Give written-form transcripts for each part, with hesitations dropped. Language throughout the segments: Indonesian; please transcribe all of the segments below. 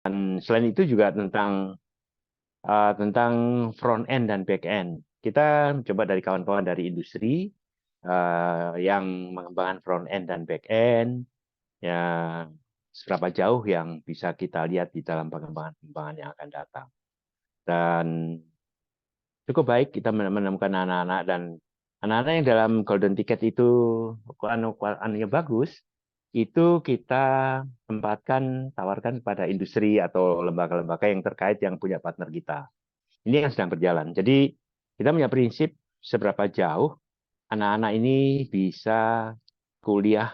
Dan selain itu juga tentang front end dan back end. Kita coba dari kawan-kawan dari industri yang mengembangkan front end dan back end, ya seberapa jauh yang bisa kita lihat di dalam pengembangan yang akan datang. Dan cukup baik kita menemukan anak-anak, dan anak-anak yang dalam golden ticket itu anunya bagus, itu kita tawarkan kepada industri atau lembaga-lembaga yang terkait yang punya partner kita. Ini yang sedang berjalan. Jadi kita punya prinsip seberapa jauh anak-anak ini bisa kuliah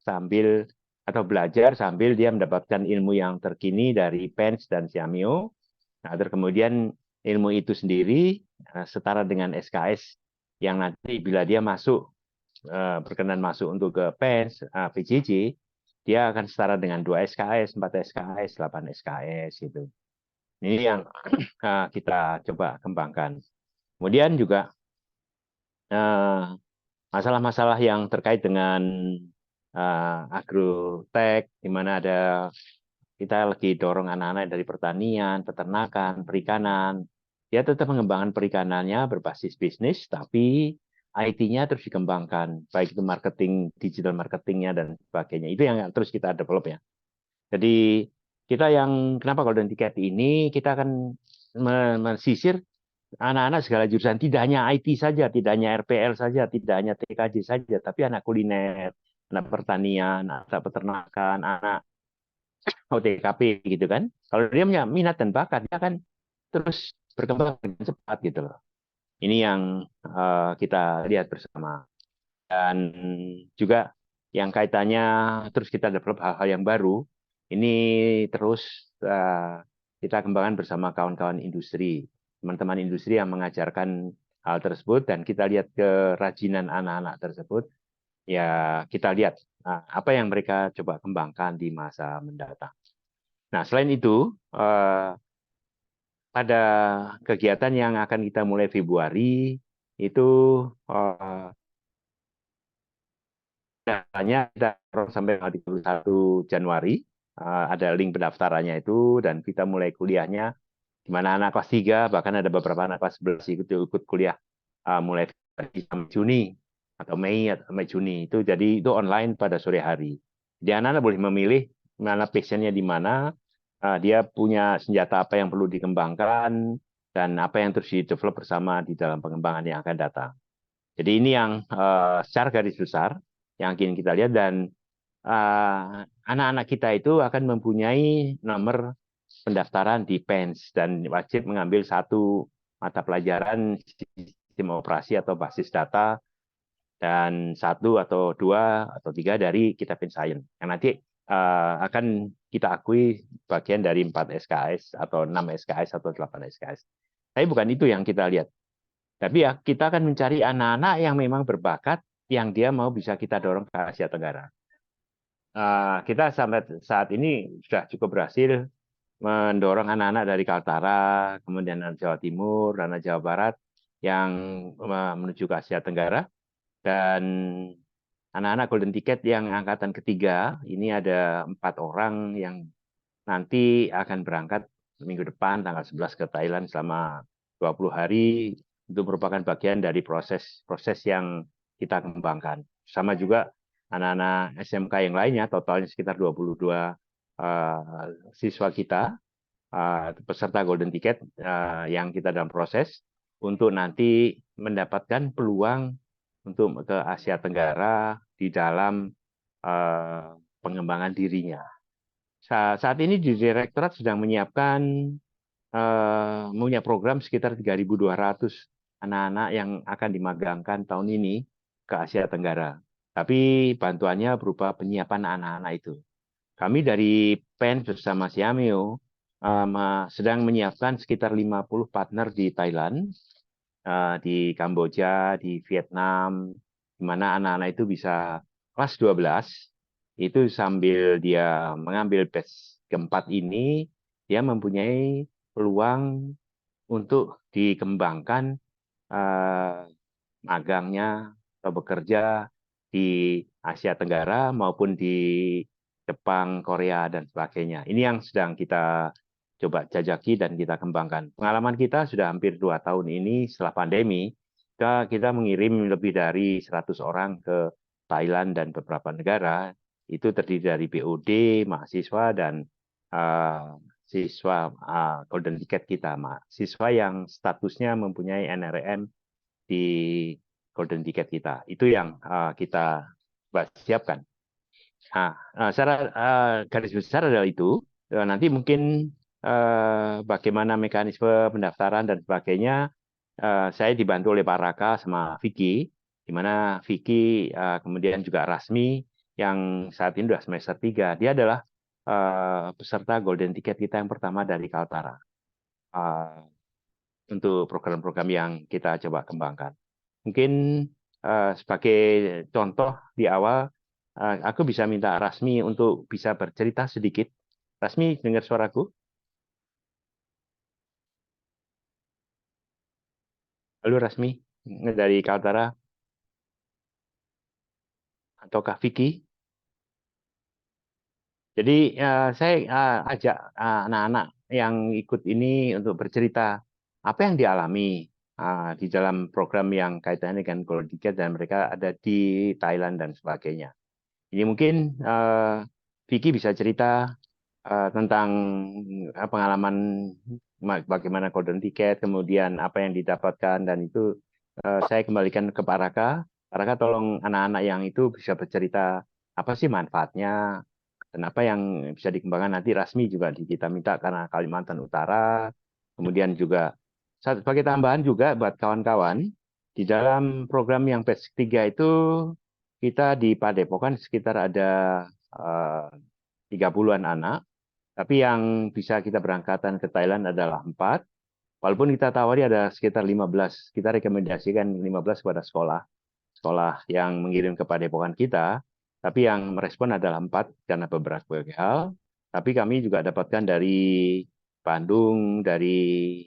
sambil atau belajar sambil dia mendapatkan ilmu yang terkini dari PENS dan Siamio. Nah, terus kemudian ilmu itu sendiri setara dengan SKS yang nanti bila dia berkenan masuk untuk ke PENS, PJJ, dia akan setara dengan 2 SKS, 4 SKS, 8 SKS gitu. Ini yang kita coba kembangkan. Kemudian juga masalah-masalah yang terkait dengan agrotech, di mana kita lagi dorong anak-anak dari pertanian, peternakan, perikanan. Dia tetap mengembangkan perikanannya berbasis bisnis, tapi IT-nya terus dikembangkan, baik itu marketing, digital marketingnya dan sebagainya. Itu yang terus kita develop ya. Jadi kenapa Golden Ticket ini kita akan mesisir anak-anak segala jurusan, tidak hanya IT saja, tidak hanya RPL saja, tidak hanya TKJ saja, tapi anak kuliner, anak pertanian, anak peternakan, anak OTKP gitu kan. Kalau dia punya minat dan bakat, dia akan terus berkembang dengan cepat gitu loh. Ini yang kita lihat bersama. Dan juga yang kaitannya terus kita develop hal-hal yang baru. Ini terus kita kembangkan bersama kawan-kawan industri, teman-teman industri yang mengajarkan hal tersebut, dan kita lihat kerajinan anak-anak tersebut. Ya kita lihat apa yang mereka coba kembangkan di masa mendatang. Nah, selain itu, pada kegiatan yang akan kita mulai Februari, itu hanya kita sampai 31 Januari, ada link pendaftarannya itu, dan kita mulai kuliahnya, di mana anak kelas 3, bahkan ada beberapa anak kelas 11 ikut kuliah mulai dari Juni, atau Mei, atau Mei Juni. Jadi itu online pada sore hari. Jadi anak-anak boleh memilih mana passionnya di mana, dia punya senjata apa yang perlu dikembangkan, dan apa yang terus di-develop bersama di dalam pengembangan yang akan datang. Jadi ini yang secara garis besar yang ingin kita lihat, dan anak-anak kita itu akan mempunyai nomor pendaftaran di PENS dan wajib mengambil satu mata pelajaran sistem operasi atau basis data, dan satu atau dua atau tiga dari kitab Science yang nanti akan kita akui bagian dari 4 SKS atau 6 SKS atau 8 SKS. Tapi bukan itu yang kita lihat. Tapi ya kita akan mencari anak-anak yang memang berbakat, yang dia mau bisa kita dorong ke Asia Tenggara. Kita sampai saat ini sudah cukup berhasil mendorong anak-anak dari Kaltara, kemudian Jawa Timur, dan Jawa Barat yang menuju ke Asia Tenggara. Dan anak-anak Golden Ticket yang angkatan ketiga, ini ada 4 orang yang nanti akan berangkat minggu depan tanggal 11 ke Thailand selama 20 hari. Itu merupakan bagian dari proses yang kita kembangkan. Sama juga anak-anak SMK yang lainnya, totalnya sekitar 22 siswa kita, peserta Golden Ticket yang kita dalam proses untuk nanti mendapatkan peluang untuk ke Asia Tenggara di dalam pengembangan dirinya. Saat ini di Direktorat sedang menyiapkan punya program sekitar 3.200 anak-anak yang akan dimagangkan tahun ini ke Asia Tenggara. Tapi bantuannya berupa penyiapan anak-anak itu. Kami dari PEN bersama Siameo sedang menyiapkan sekitar 50 partner di Thailand, di Kamboja, di Vietnam, di mana anak-anak itu bisa kelas 12, itu sambil dia mengambil batch keempat ini, dia mempunyai peluang untuk dikembangkan magangnya atau bekerja di Asia Tenggara maupun di Jepang, Korea, dan sebagainya. Ini yang sedang kita coba jajaki dan kita kembangkan. Pengalaman kita sudah hampir 2 tahun ini setelah pandemi, kita mengirim lebih dari 100 orang ke Thailand dan beberapa negara. Itu terdiri dari BOD, mahasiswa, dan siswa Golden Ticket kita, mahasiswa yang statusnya mempunyai NRM di Golden Ticket kita. Itu yang kita siapkan. Secara garis besar adalah itu. Nanti mungkin bagaimana mekanisme pendaftaran dan sebagainya, saya dibantu oleh Pak Raka sama Vicky, di mana Vicky kemudian juga Rasmi yang saat ini sudah semester 3. Dia adalah peserta Golden Ticket kita yang pertama dari Kaltara untuk program-program yang kita coba kembangkan. Mungkin sebagai contoh di awal, aku bisa minta Rasmi untuk bisa bercerita sedikit. Rasmi, dengar suaraku? Halo Rasmi, dari Kaltara ataukah Vicky? Jadi saya ajak anak-anak yang ikut ini untuk bercerita apa yang dialami di dalam program yang kaitannya dengan Golden Ticket dan mereka ada di Thailand dan sebagainya. Ini mungkin Vicky bisa cerita tentang pengalaman bagaimana Golden Ticket, kemudian apa yang didapatkan, dan itu saya kembalikan ke Pak Raka. Pak Raka tolong anak-anak yang itu bisa bercerita apa sih manfaatnya dan apa yang bisa dikembangkan. Nanti Rasmi juga kita minta karena Kalimantan Utara. Kemudian juga sebagai tambahan juga buat kawan-kawan, di dalam program yang Basic 3 itu kita di Padepokan sekitar ada 30-an anak, tapi yang bisa kita berangkatan ke Thailand adalah 4. Walaupun kita tawari ada sekitar 15, kita rekomendasikan 15 kepada sekolah yang mengirim ke Padepokan kita, tapi yang merespon adalah 4 karena beberapa hal. Tapi kami juga dapatkan dari Bandung, dari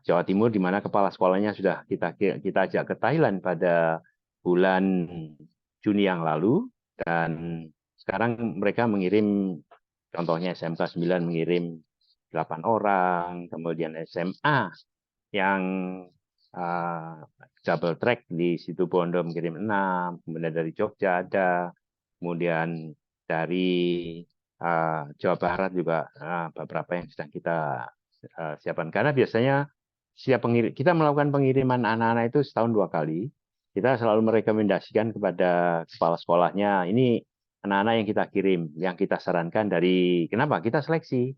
Jawa Timur, di mana kepala sekolahnya sudah kita ajak ke Thailand pada bulan Juni yang lalu, dan sekarang mereka mengirim, contohnya SMK 9 mengirim 8 orang, kemudian SMA yang double track di situ Bondo mengirim 6, kemudian dari Jogja ada, kemudian dari Jawa Barat juga beberapa yang sedang kita siapkan. Karena biasanya kita melakukan pengiriman anak-anak itu setahun 2 kali. Kita selalu merekomendasikan kepada kepala sekolahnya, ini anak-anak yang kita kirim, yang kita sarankan dari, kenapa? Kita seleksi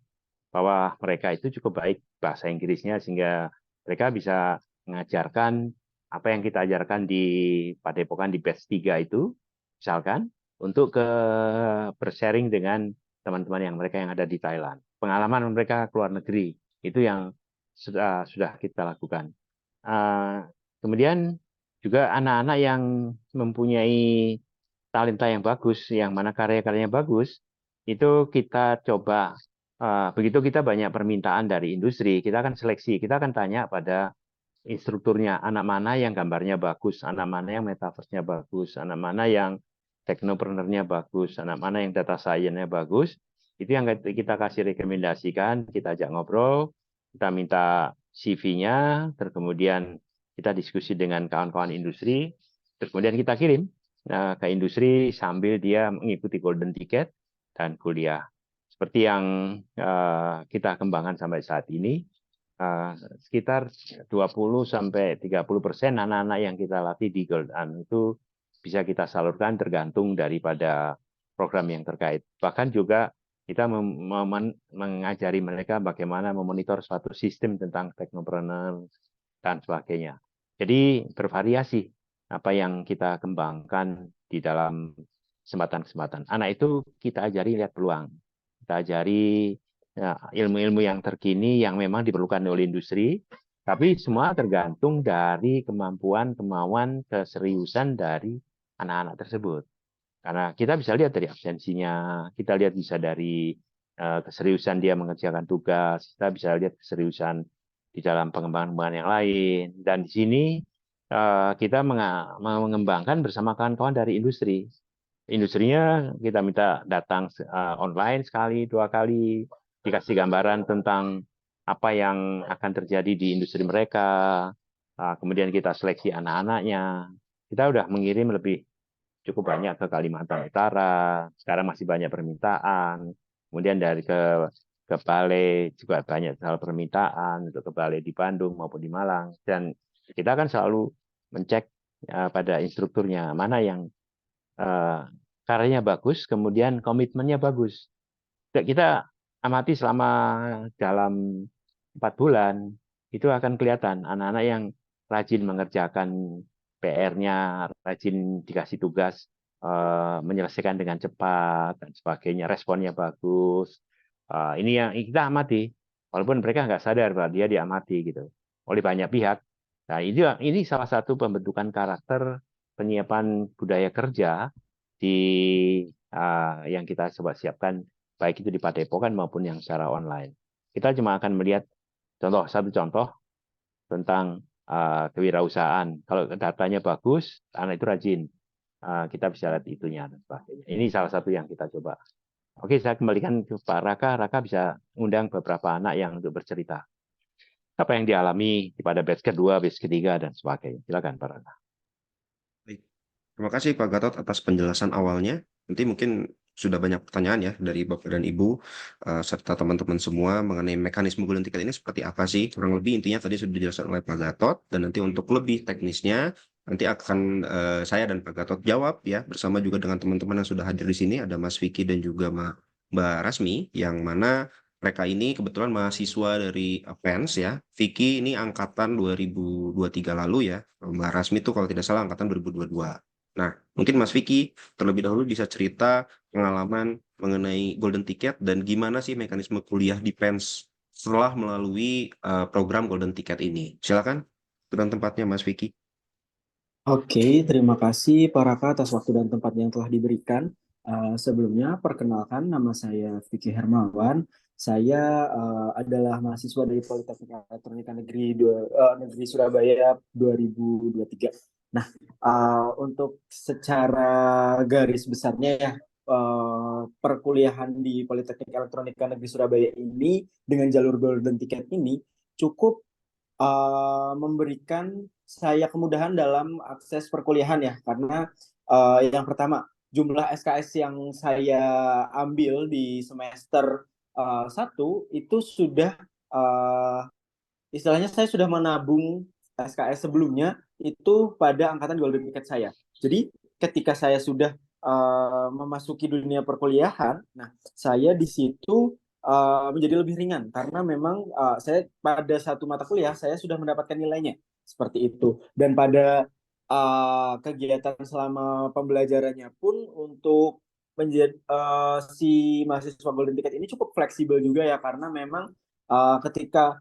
bahwa mereka itu cukup baik bahasa Inggrisnya sehingga mereka bisa mengajarkan apa yang kita ajarkan di Padepokan di batch 3 itu, misalkan, untuk bersharing dengan teman-teman yang ada di Thailand. Pengalaman mereka keluar negeri, itu yang sudah kita lakukan. Kemudian juga anak-anak yang mempunyai talenta yang bagus, yang mana karya-karyanya bagus, itu kita coba, begitu kita banyak permintaan dari industri, kita akan seleksi, kita akan tanya pada instrukturnya, anak mana yang gambarnya bagus, anak mana yang metaverse-nya bagus, anak mana yang teknopreneurnya bagus, anak mana yang data science-nya bagus, itu yang kita kasih rekomendasikan, kita ajak ngobrol, kita minta CV-nya, terus kemudian kita diskusi dengan kawan-kawan industri, terus kemudian kita kirim ke industri sambil dia mengikuti Golden Ticket dan kuliah. Seperti yang kita kembangkan sampai saat ini, sekitar 20-30% anak-anak yang kita latih di Golden itu bisa kita salurkan tergantung daripada program yang terkait. Bahkan juga kita mengajari mereka bagaimana memonitor suatu sistem tentang teknopreneur dan sebagainya. Jadi bervariasi apa yang kita kembangkan di dalam kesempatan-kesempatan. Anak itu kita ajari lihat peluang. Kita ajari ilmu-ilmu yang terkini yang memang diperlukan oleh industri, tapi semua tergantung dari kemampuan, keseriusan dari anak-anak tersebut. Karena kita bisa lihat dari absensinya, kita lihat bisa dari keseriusan dia mengerjakan tugas, kita bisa lihat keseriusan di dalam pengembangan yang lain. Dan di sini kita mengembangkan bersama kawan-kawan dari industri. industrinya kita minta datang online sekali, 2 kali, dikasih gambaran tentang apa yang akan terjadi di industri mereka. Kemudian kita seleksi anak-anaknya. Kita udah mengirim cukup banyak ke Kalimantan Utara. Sekarang masih banyak permintaan. Kemudian dari ke Balai juga banyak hal permintaan untuk ke Balai di Bandung maupun di Malang. Dan kita kan selalu mencek pada instrukturnya mana yang karyanya bagus, kemudian komitmennya bagus. Kita amati selama dalam 4 bulan, itu akan kelihatan anak-anak yang rajin mengerjakan PR-nya, rajin dikasih tugas, menyelesaikan dengan cepat, dan sebagainya, responnya bagus. Ini yang kita amati, walaupun mereka nggak sadar bahwa dia diamati gitu oleh banyak pihak. Nah, ini salah satu pembentukan karakter penyiapan budaya kerja di yang kita coba siapkan, baik itu di Padepokan maupun yang secara online. Kita cuma akan melihat satu contoh tentang kewirausahaan. Kalau datanya bagus, anak itu rajin. Kita bisa lihat itunya dan sebagainya. Ini salah satu yang kita coba. Oke, saya kembalikan ke Pak Raka. Raka bisa undang beberapa anak yang untuk bercerita. Apa yang dialami pada batch kedua, batch ketiga, dan sebagainya. Silakan Pak Raka. Baik. Terima kasih Pak Gatot atas penjelasan awalnya. Nanti mungkin sudah banyak pertanyaan ya dari Bapak dan Ibu serta teman-teman semua mengenai mekanisme golden ticket ini seperti apa sih. Kurang lebih intinya tadi sudah dijelaskan oleh Pak Gatot, dan nanti untuk lebih teknisnya nanti akan saya dan Pak Gatot jawab ya, bersama juga dengan teman-teman yang sudah hadir di sini. Ada Mas Vicky dan juga Mbak Rasmi, yang mana mereka ini kebetulan mahasiswa dari Pens ya. Vicky ini angkatan 2023 lalu ya. Mbak Rasmi itu kalau tidak salah angkatan 2022. Nah, mungkin Mas Vicky terlebih dahulu bisa cerita pengalaman mengenai Golden Ticket dan gimana sih mekanisme kuliah di Pens setelah melalui program Golden Ticket ini. Silakan, dengan tempatnya Mas Vicky. Oke, terima kasih Pak Raka atas waktu dan tempat yang telah diberikan. Sebelumnya, perkenalkan nama saya Vicky Hermawan. Saya adalah mahasiswa dari Politeknik Elektronika Negeri Surabaya 2023. Nah, untuk secara garis besarnya ya, perkuliahan di Politeknik Elektronika Negeri Surabaya ini dengan jalur Golden Ticket ini cukup memberikan saya kemudahan dalam akses perkuliahan ya, karena yang pertama, jumlah SKS yang saya ambil di semester 1 itu sudah istilahnya saya sudah menabung SKS sebelumnya itu pada angkatan Golden Ticket saya. Jadi ketika saya sudah memasuki dunia perkuliahan, nah saya di situ menjadi lebih ringan karena memang saya pada satu mata kuliah saya sudah mendapatkan nilainya seperti itu. Dan pada kegiatan selama pembelajarannya pun untuk menjadi si mahasiswa Golden Ticket ini cukup fleksibel juga ya, karena memang ketika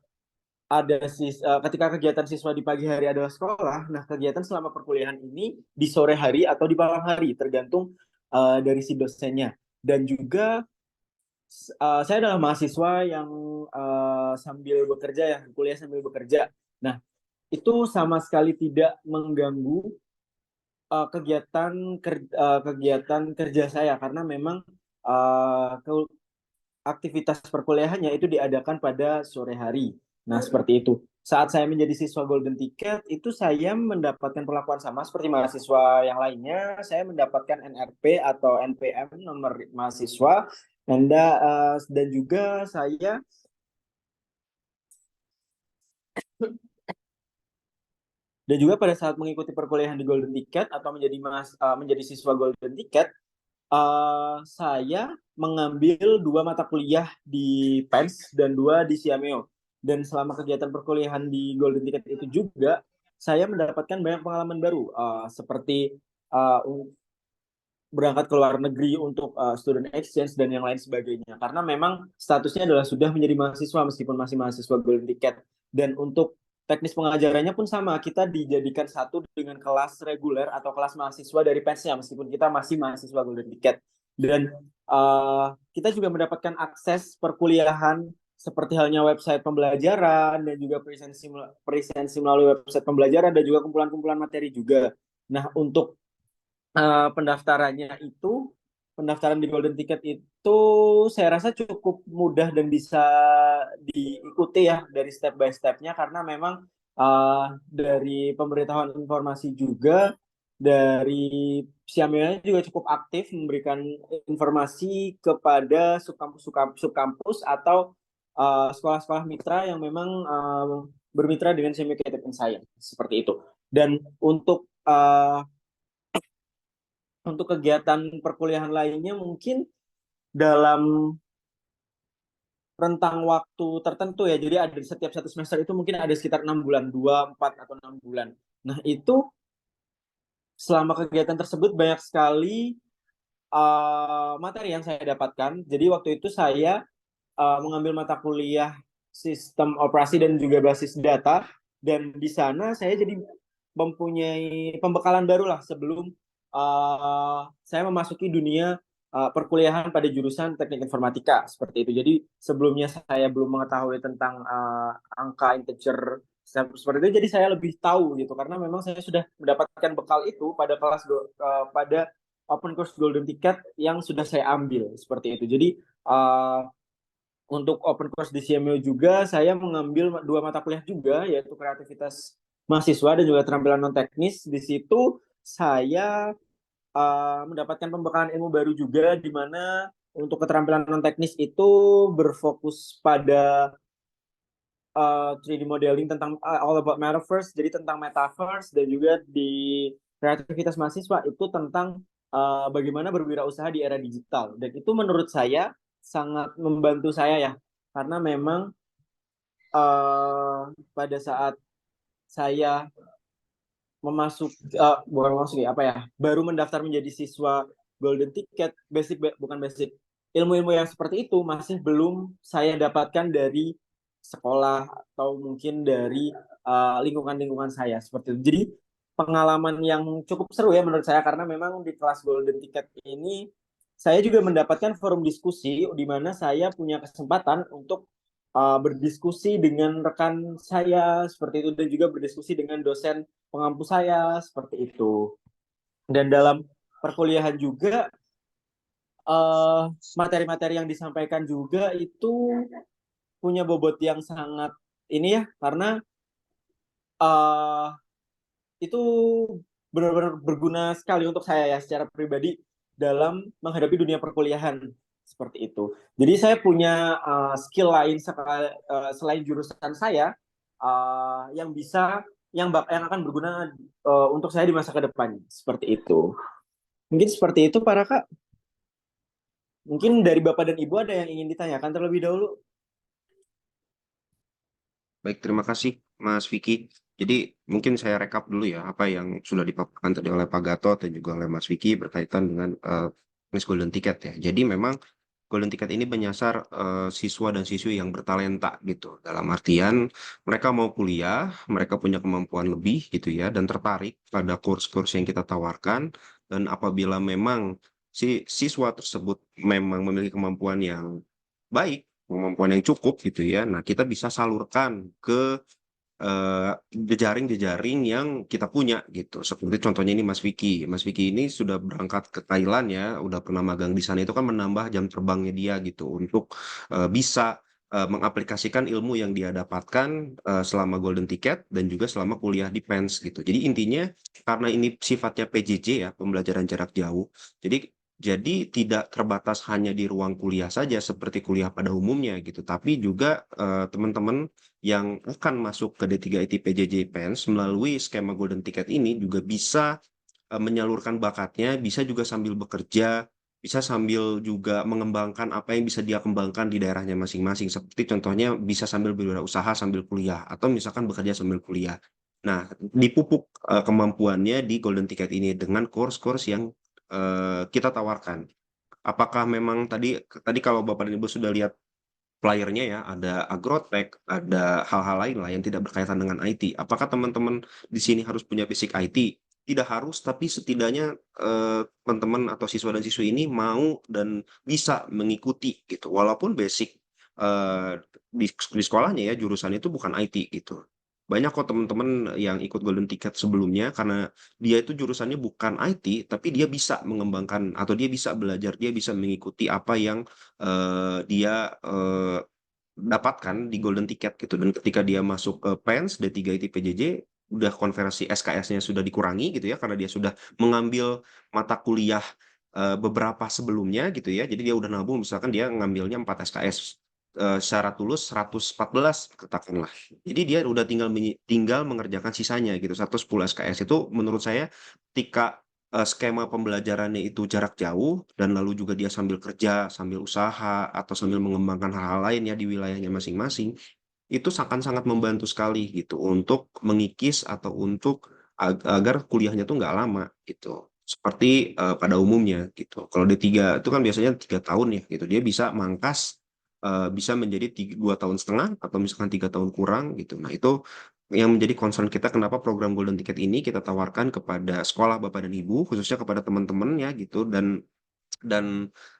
ketika kegiatan siswa di pagi hari adalah sekolah, nah kegiatan selama perkuliahan ini di sore hari atau di malam hari tergantung dari si dosennya. Dan juga saya adalah mahasiswa yang sambil bekerja ya, kuliah sambil bekerja. Nah, itu sama sekali tidak mengganggu kegiatan kerja saya, karena memang aktivitas perkuliahannya itu diadakan pada sore hari. Nah, seperti itu. Saat saya menjadi siswa Golden Ticket, itu saya mendapatkan perlakuan sama seperti mahasiswa yang lainnya. Saya mendapatkan NRP atau NPM, nomor mahasiswa. Dan juga saya pada saat mengikuti perkuliahan di Golden Ticket atau menjadi siswa Golden Ticket, saya mengambil 2 mata kuliah di PENS dan 2 di Siameo. Dan selama kegiatan perkuliahan di Golden Ticket itu juga, saya mendapatkan banyak pengalaman baru, seperti berangkat ke luar negeri untuk student exchange dan yang lain sebagainya. Karena memang statusnya adalah sudah menjadi mahasiswa meskipun masih mahasiswa Golden Ticket. Dan untuk teknis pengajarannya pun sama, kita dijadikan satu dengan kelas reguler atau kelas mahasiswa dari PENS-nya meskipun kita masih mahasiswa Golden Ticket. Dan kita juga mendapatkan akses perkuliahan seperti halnya website pembelajaran dan juga presensi melalui website pembelajaran dan juga kumpulan-kumpulan materi juga. Nah, untuk pendaftaran di Golden Ticket itu saya rasa cukup mudah dan bisa diikuti ya dari step by stepnya, karena memang dari pemberitahuan informasi juga dari Siamnya juga cukup aktif memberikan informasi kepada subkampus atau sekolah-sekolah mitra yang memang bermitra dengan Siam Creative and Science seperti itu. Dan untuk kegiatan perkuliahan lainnya mungkin dalam rentang waktu tertentu ya. Jadi ada setiap satu semester itu mungkin ada sekitar 6 bulan, 2, 4 atau 6 bulan. Nah, itu selama kegiatan tersebut banyak sekali materi yang saya dapatkan. Jadi waktu itu saya mengambil mata kuliah sistem operasi dan juga basis data, dan di sana saya jadi mempunyai pembekalan baru lah sebelum saya memasuki dunia perkuliahan pada jurusan teknik informatika seperti itu. Jadi sebelumnya saya belum mengetahui tentang angka integer seperti itu, jadi saya lebih tahu gitu karena memang saya sudah mendapatkan bekal itu pada pada open course Golden Ticket yang sudah saya ambil seperti itu. Jadi untuk open course di CMU juga saya mengambil 2 mata kuliah juga, yaitu kreativitas mahasiswa dan juga keterampilan non teknis. Di situ saya mendapatkan pembekalan ilmu baru juga, di mana untuk keterampilan non teknis itu berfokus pada 3D modeling tentang all about metaverse, jadi tentang metaverse, dan juga di kreativitas mahasiswa itu tentang bagaimana berwirausaha di era digital. Dan itu menurut saya sangat membantu saya ya, karena memang pada saat saya baru mendaftar menjadi siswa Golden Ticket, ilmu-ilmu yang seperti itu masih belum saya dapatkan dari sekolah atau mungkin dari lingkungan-lingkungan saya seperti itu. Jadi pengalaman yang cukup seru ya menurut saya, karena memang di kelas Golden Ticket ini saya juga mendapatkan forum diskusi di mana saya punya kesempatan untuk berdiskusi dengan rekan saya seperti itu, dan juga berdiskusi dengan dosen pengampu saya seperti itu. Dan dalam perkuliahan juga materi-materi yang disampaikan juga itu punya bobot yang sangat ini ya, karena itu benar-benar berguna sekali untuk saya ya secara pribadi dalam menghadapi dunia perkuliahan seperti itu. Jadi saya punya skill lain selain jurusan saya yang akan berguna untuk saya di masa ke depan seperti itu. Mungkin seperti itu para Kak. Mungkin dari Bapak dan Ibu ada yang ingin ditanyakan terlebih dahulu. Baik, terima kasih Mas Vicky. Jadi mungkin saya rekap dulu ya apa yang sudah dipaparkan tadi oleh Pak Gatot dan juga oleh Mas Vicky berkaitan dengan Miss Golden Ticket ya. Jadi memang Golden Ticket ini menyasar siswa dan siswi yang bertalenta gitu. Dalam artian mereka mau kuliah, mereka punya kemampuan lebih gitu ya, dan tertarik pada kurs-kurs yang kita tawarkan. Dan apabila memang si siswa tersebut memang memiliki kemampuan yang baik, kemampuan yang cukup gitu ya, nah kita bisa salurkan ke jejaring-jejaring yang kita punya gitu. Seperti contohnya ini Mas Vicky. Mas Vicky ini sudah berangkat ke Thailand ya, udah pernah magang di sana, itu kan menambah jam terbangnya dia gitu untuk bisa mengaplikasikan ilmu yang dia dapatkan selama Golden Ticket dan juga selama kuliah di PENS gitu. Jadi intinya karena ini sifatnya PJJ ya, pembelajaran jarak jauh. Jadi tidak terbatas hanya di ruang kuliah saja seperti kuliah pada umumnya gitu, tapi juga teman-teman yang akan masuk ke D3IT PJJ PENS melalui skema Golden Ticket ini juga bisa menyalurkan bakatnya, bisa juga sambil bekerja, bisa sambil juga mengembangkan apa yang bisa dia kembangkan di daerahnya masing-masing. Seperti contohnya bisa sambil berwirausaha sambil kuliah, atau misalkan bekerja sambil kuliah. Nah, dipupuk kemampuannya di Golden Ticket ini dengan course-course yang kita tawarkan. Apakah memang tadi kalau Bapak dan Ibu sudah lihat flyernya ya, ada agrotech, ada hal-hal lain lah yang tidak berkaitan dengan IT. Apakah teman-teman di sini harus punya basic IT? Tidak harus, tapi setidaknya teman-teman atau siswa dan siswi ini mau dan bisa mengikuti gitu. Walaupun basic di sekolahnya ya jurusan itu bukan IT gitu. banyak kok teman-teman yang ikut golden ticket sebelumnya karena dia itu jurusannya bukan IT, tapi dia bisa mengembangkan atau dia bisa belajar, dia bisa mengikuti apa yang dia dapatkan di golden ticket gitu. Dan ketika dia masuk ke PENS D3 IT PJJ, udah konversi SKS-nya sudah dikurangi gitu ya karena dia sudah mengambil mata kuliah beberapa sebelumnya gitu ya. Jadi dia udah nabung, misalkan dia ngambilnya 4 SKS secara tulus 114 katakanlah. Jadi dia udah tinggal mengerjakan sisanya gitu. 110 SKS itu menurut saya ketika skema pembelajarannya itu jarak jauh dan lalu juga dia sambil kerja, sambil usaha atau sambil mengembangkan hal-hal lain ya di wilayahnya masing-masing, itu sangat-sangat membantu sekali gitu untuk mengikis atau untuk agar kuliahnya tuh nggak lama gitu. Seperti pada umumnya gitu. Kalau D3 itu kan biasanya 3 tahun ya gitu. Dia bisa mangkas bisa menjadi 2 tahun setengah atau misalkan 3 tahun kurang gitu. Nah itu yang menjadi concern kita kenapa program Golden Ticket ini kita tawarkan kepada sekolah Bapak dan Ibu, khususnya kepada teman-teman ya gitu, dan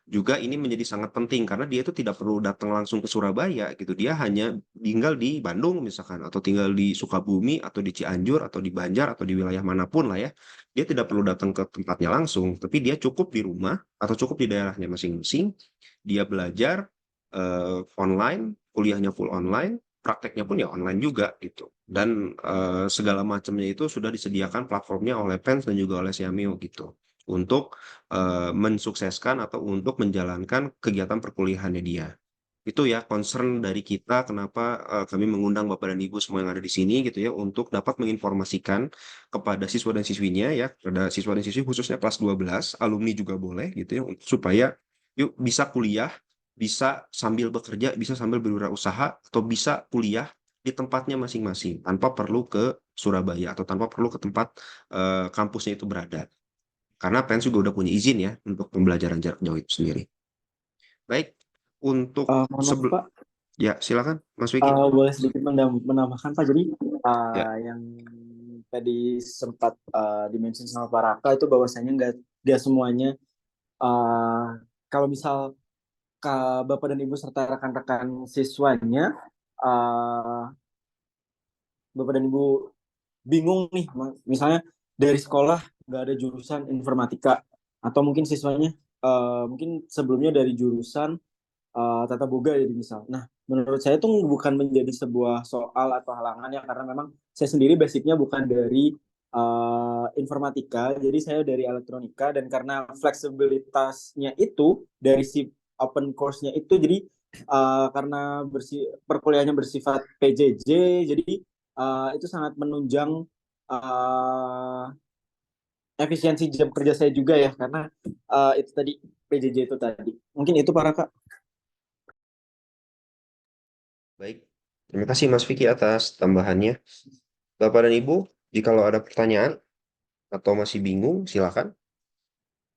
juga ini menjadi sangat penting karena dia itu tidak perlu datang langsung ke Surabaya gitu. Dia hanya tinggal di Bandung misalkan atau tinggal di Sukabumi atau di Cianjur atau di Banjar atau di wilayah manapun lah ya. Dia tidak perlu datang ke tempatnya langsung, tapi dia cukup di rumah atau cukup di daerahnya masing-masing. Dia belajar online, kuliahnya full online, prakteknya pun ya online juga gitu. Dan segala macamnya itu sudah disediakan platformnya oleh PENS dan juga oleh Siameo gitu untuk mensukseskan atau untuk menjalankan kegiatan perkuliahannya dia. Itu ya concern dari kita kenapa kami mengundang Bapak dan Ibu semua yang ada di sini gitu ya untuk dapat menginformasikan kepada siswa dan siswinya ya, kepada siswa dan siswi khususnya kelas 12, alumni juga boleh gitu ya supaya yuk bisa kuliah, bisa sambil bekerja, bisa sambil berwirausaha atau bisa kuliah di tempatnya masing-masing tanpa perlu ke Surabaya atau tanpa perlu ke tempat kampusnya itu berada. Karena PENS juga udah punya izin ya untuk pembelajaran jarak jauh itu sendiri. Baik, untuk Mohon maaf Pak, ya silakan Mas Vicky. boleh sedikit menambahkan Pak. Jadi Ya, yang tadi sempat dimention sama Pak Raka itu bahwasanya nggak semuanya kalau misal Bapak dan Ibu serta rekan-rekan siswanya uh, Bapak dan Ibu bingung nih, misalnya dari sekolah nggak ada jurusan informatika atau mungkin siswanya mungkin sebelumnya dari jurusan tata boga jadi misal. Nah, menurut saya itu bukan menjadi sebuah soal atau halangan ya karena memang saya sendiri basicnya bukan dari informatika, jadi saya dari elektronika dan karena fleksibilitasnya itu dari si open course-nya itu jadi karena perkuliahannya bersifat PJJ, jadi itu sangat menunjang uh, efisiensi jam kerja saya juga ya karena itu tadi PJJ itu tadi. Mungkin itu para Kak. baik. Terima kasih Mas Vicky atas tambahannya. Bapak dan Ibu, jikalau ada pertanyaan atau masih bingung, silakan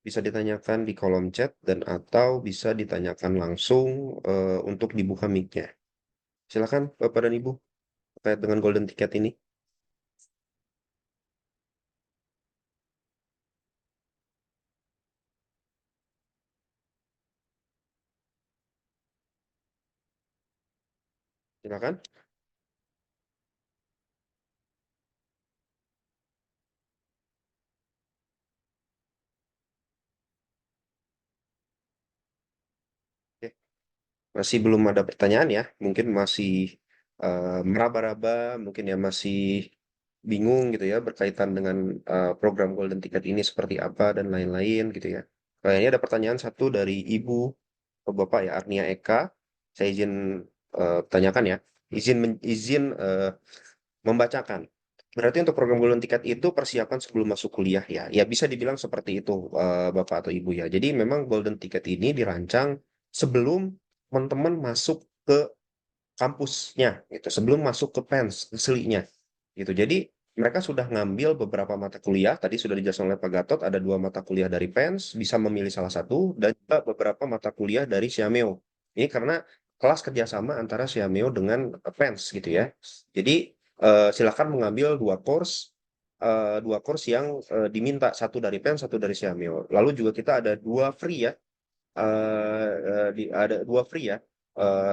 bisa ditanyakan di kolom chat dan atau bisa ditanyakan langsung untuk dibuka mic-nya. Silakan Bapak dan Ibu terkait dengan golden ticket ini. Silakan. Oke. Masih belum ada pertanyaan ya, mungkin masih meraba-raba, mungkin ya masih bingung gitu ya berkaitan dengan program Golden Ticket ini seperti apa dan lain-lain gitu ya. Kayaknya ada pertanyaan satu dari Ibu atau Bapak ya, Arnia Eka. Saya izin tanyakan ya, izin membacakan. Berarti untuk program Golden Ticket itu persiapan sebelum masuk kuliah ya. Ya bisa dibilang seperti itu Bapak atau Ibu ya. Jadi memang Golden Ticket ini dirancang sebelum teman-teman masuk ke kampusnya gitu, sebelum masuk ke PENS aslinya gitu. Jadi mereka sudah ngambil beberapa mata kuliah, tadi sudah dijelaskan oleh Pak Gatot, ada 2 mata kuliah dari PENS, bisa memilih salah satu, dan juga beberapa mata kuliah dari Siameo. Ini karena kelas kerjasama antara Siameo dengan PENS gitu ya. Jadi silakan mengambil 2 course yang diminta, satu dari PENS, satu dari Siameo. Lalu juga kita ada 2 free ya, ada 2 free ya.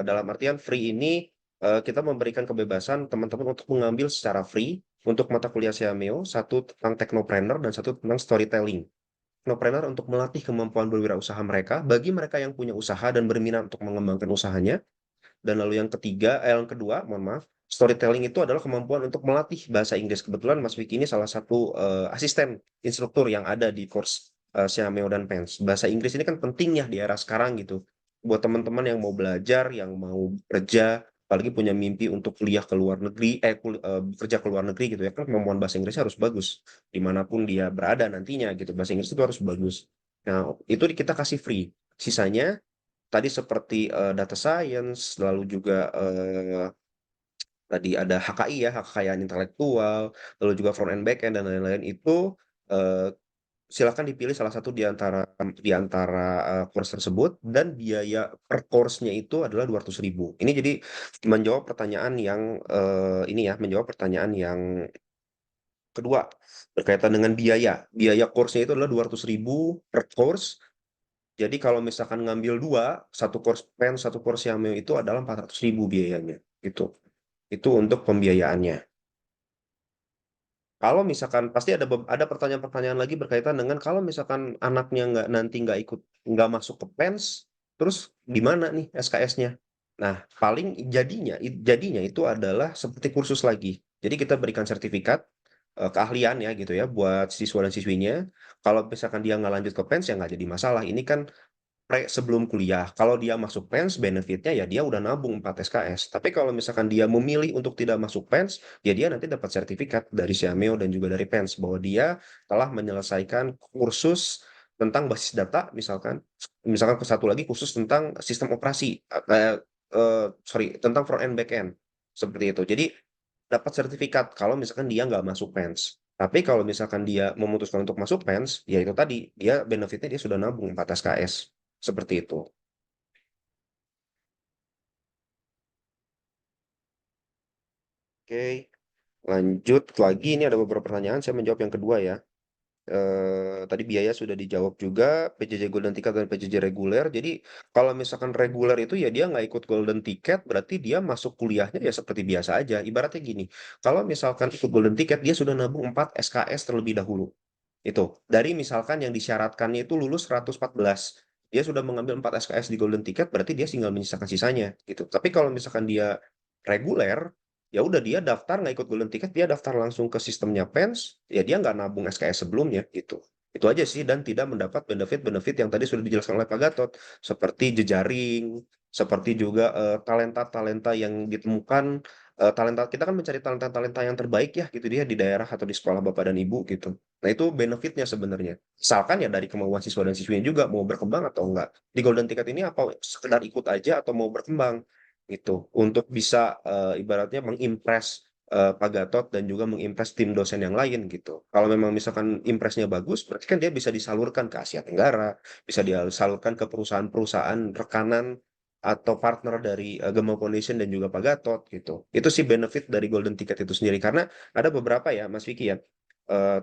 Dalam artian free ini kita memberikan kebebasan teman-teman untuk mengambil secara free untuk mata kuliah Siameo, satu tentang Technopreneur dan satu tentang storytelling. Technopreneur untuk melatih kemampuan berwirausaha mereka, bagi mereka yang punya usaha dan berminat untuk mengembangkan usahanya. Dan lalu yang kedua, mohon maaf, storytelling itu adalah kemampuan untuk melatih bahasa Inggris. Kebetulan Mas Vicky ini salah satu asisten instruktur yang ada di course Siameo dan Pens. Bahasa Inggris ini kan penting ya di era sekarang gitu. Buat teman-teman yang mau belajar, yang mau kerja, apalagi punya mimpi untuk kuliah ke luar negeri, bekerja ke luar negeri gitu ya, kan kemampuan bahasa Inggrisnya harus bagus. Dimanapun dia berada nantinya gitu, bahasa Inggris itu harus bagus. Nah, itu kita kasih free. Sisanya tadi seperti data science, lalu juga tadi ada HKI ya, hak kekayaan intelektual, lalu juga front end back end dan lain-lain itu eh, silakan dipilih salah satu di antara course tersebut dan biaya per course-nya itu adalah 200.000. Ini jadi menjawab pertanyaan yang menjawab pertanyaan yang kedua berkaitan dengan biaya. Biaya course-nya itu adalah 200.000 per course. Jadi kalau misalkan ngambil dua, satu course pen, satu course Yameo itu adalah 400.000 biayanya. Itu untuk pembiayaannya. Kalau misalkan pasti ada pertanyaan-pertanyaan lagi berkaitan dengan kalau misalkan anaknya nggak ikut nggak masuk ke PENS, terus di mana nih SKS-nya? Nah, paling jadinya itu adalah seperti kursus lagi. Jadi kita berikan sertifikat keahlian ya gitu ya buat siswa dan siswinya. Kalau misalkan dia nggak lanjut ke PENS ya nggak jadi masalah. Ini kan sebelum kuliah. Kalau dia masuk PENS, benefitnya ya dia udah nabung 4 SKS. Tapi kalau misalkan dia memilih untuk tidak masuk PENS, ya dia nanti dapat sertifikat dari Siameo dan juga dari PENS bahwa dia telah menyelesaikan kursus tentang basis data, misalkan satu lagi khusus tentang sistem operasi, tentang front end back end, seperti itu. Jadi dapat sertifikat kalau misalkan dia nggak masuk PENS. Tapi kalau misalkan dia memutuskan untuk masuk PENS, ya itu tadi, dia benefitnya dia sudah nabung 4 SKS. Seperti itu. Oke, lanjut lagi. Ini ada beberapa pertanyaan. Saya menjawab yang kedua ya. Tadi biaya sudah dijawab juga, PJJ Golden Ticket dan PJJ reguler. Jadi kalau misalkan reguler itu ya dia nggak ikut Golden Ticket, berarti dia masuk kuliahnya ya seperti biasa aja. Ibaratnya gini, kalau misalkan ikut Golden Ticket, dia sudah nabung 4 SKS terlebih dahulu. Itu. Dari misalkan yang disyaratkannya itu lulus 114. Dia sudah mengambil 4 SKS di Golden Ticket, berarti dia tinggal menyisakan sisanya gitu. Tapi kalau misalkan dia reguler, ya udah dia daftar nggak ikut Golden Ticket, dia daftar langsung ke sistemnya PENS, ya dia nggak nabung SKS sebelumnya gitu. Itu aja sih dan tidak mendapat benefit-benefit yang tadi sudah dijelaskan oleh Pak Gatot seperti jejaring, seperti juga talenta-talenta yang ditemukan talenta kita kan mencari talenta-talenta yang terbaik ya gitu dia di daerah atau di sekolah Bapak dan Ibu gitu. Nah, itu benefitnya sebenarnya. Misalkan ya dari kemauan siswa dan siswinya juga mau berkembang atau enggak. Di Golden Ticket ini apa sekedar ikut aja atau mau berkembang gitu untuk bisa ibaratnya mengimpress Pak Gatot dan juga mengimpress tim dosen yang lain gitu. Kalau memang misalkan impresnya bagus, berarti kan dia bisa disalurkan ke Asia Tenggara, bisa disalurkan ke perusahaan-perusahaan rekanan atau partner dari Gema Foundation dan juga Pak Gatot gitu. Itu sih benefit dari Golden Ticket itu sendiri karena ada beberapa ya Mas Vicky ya.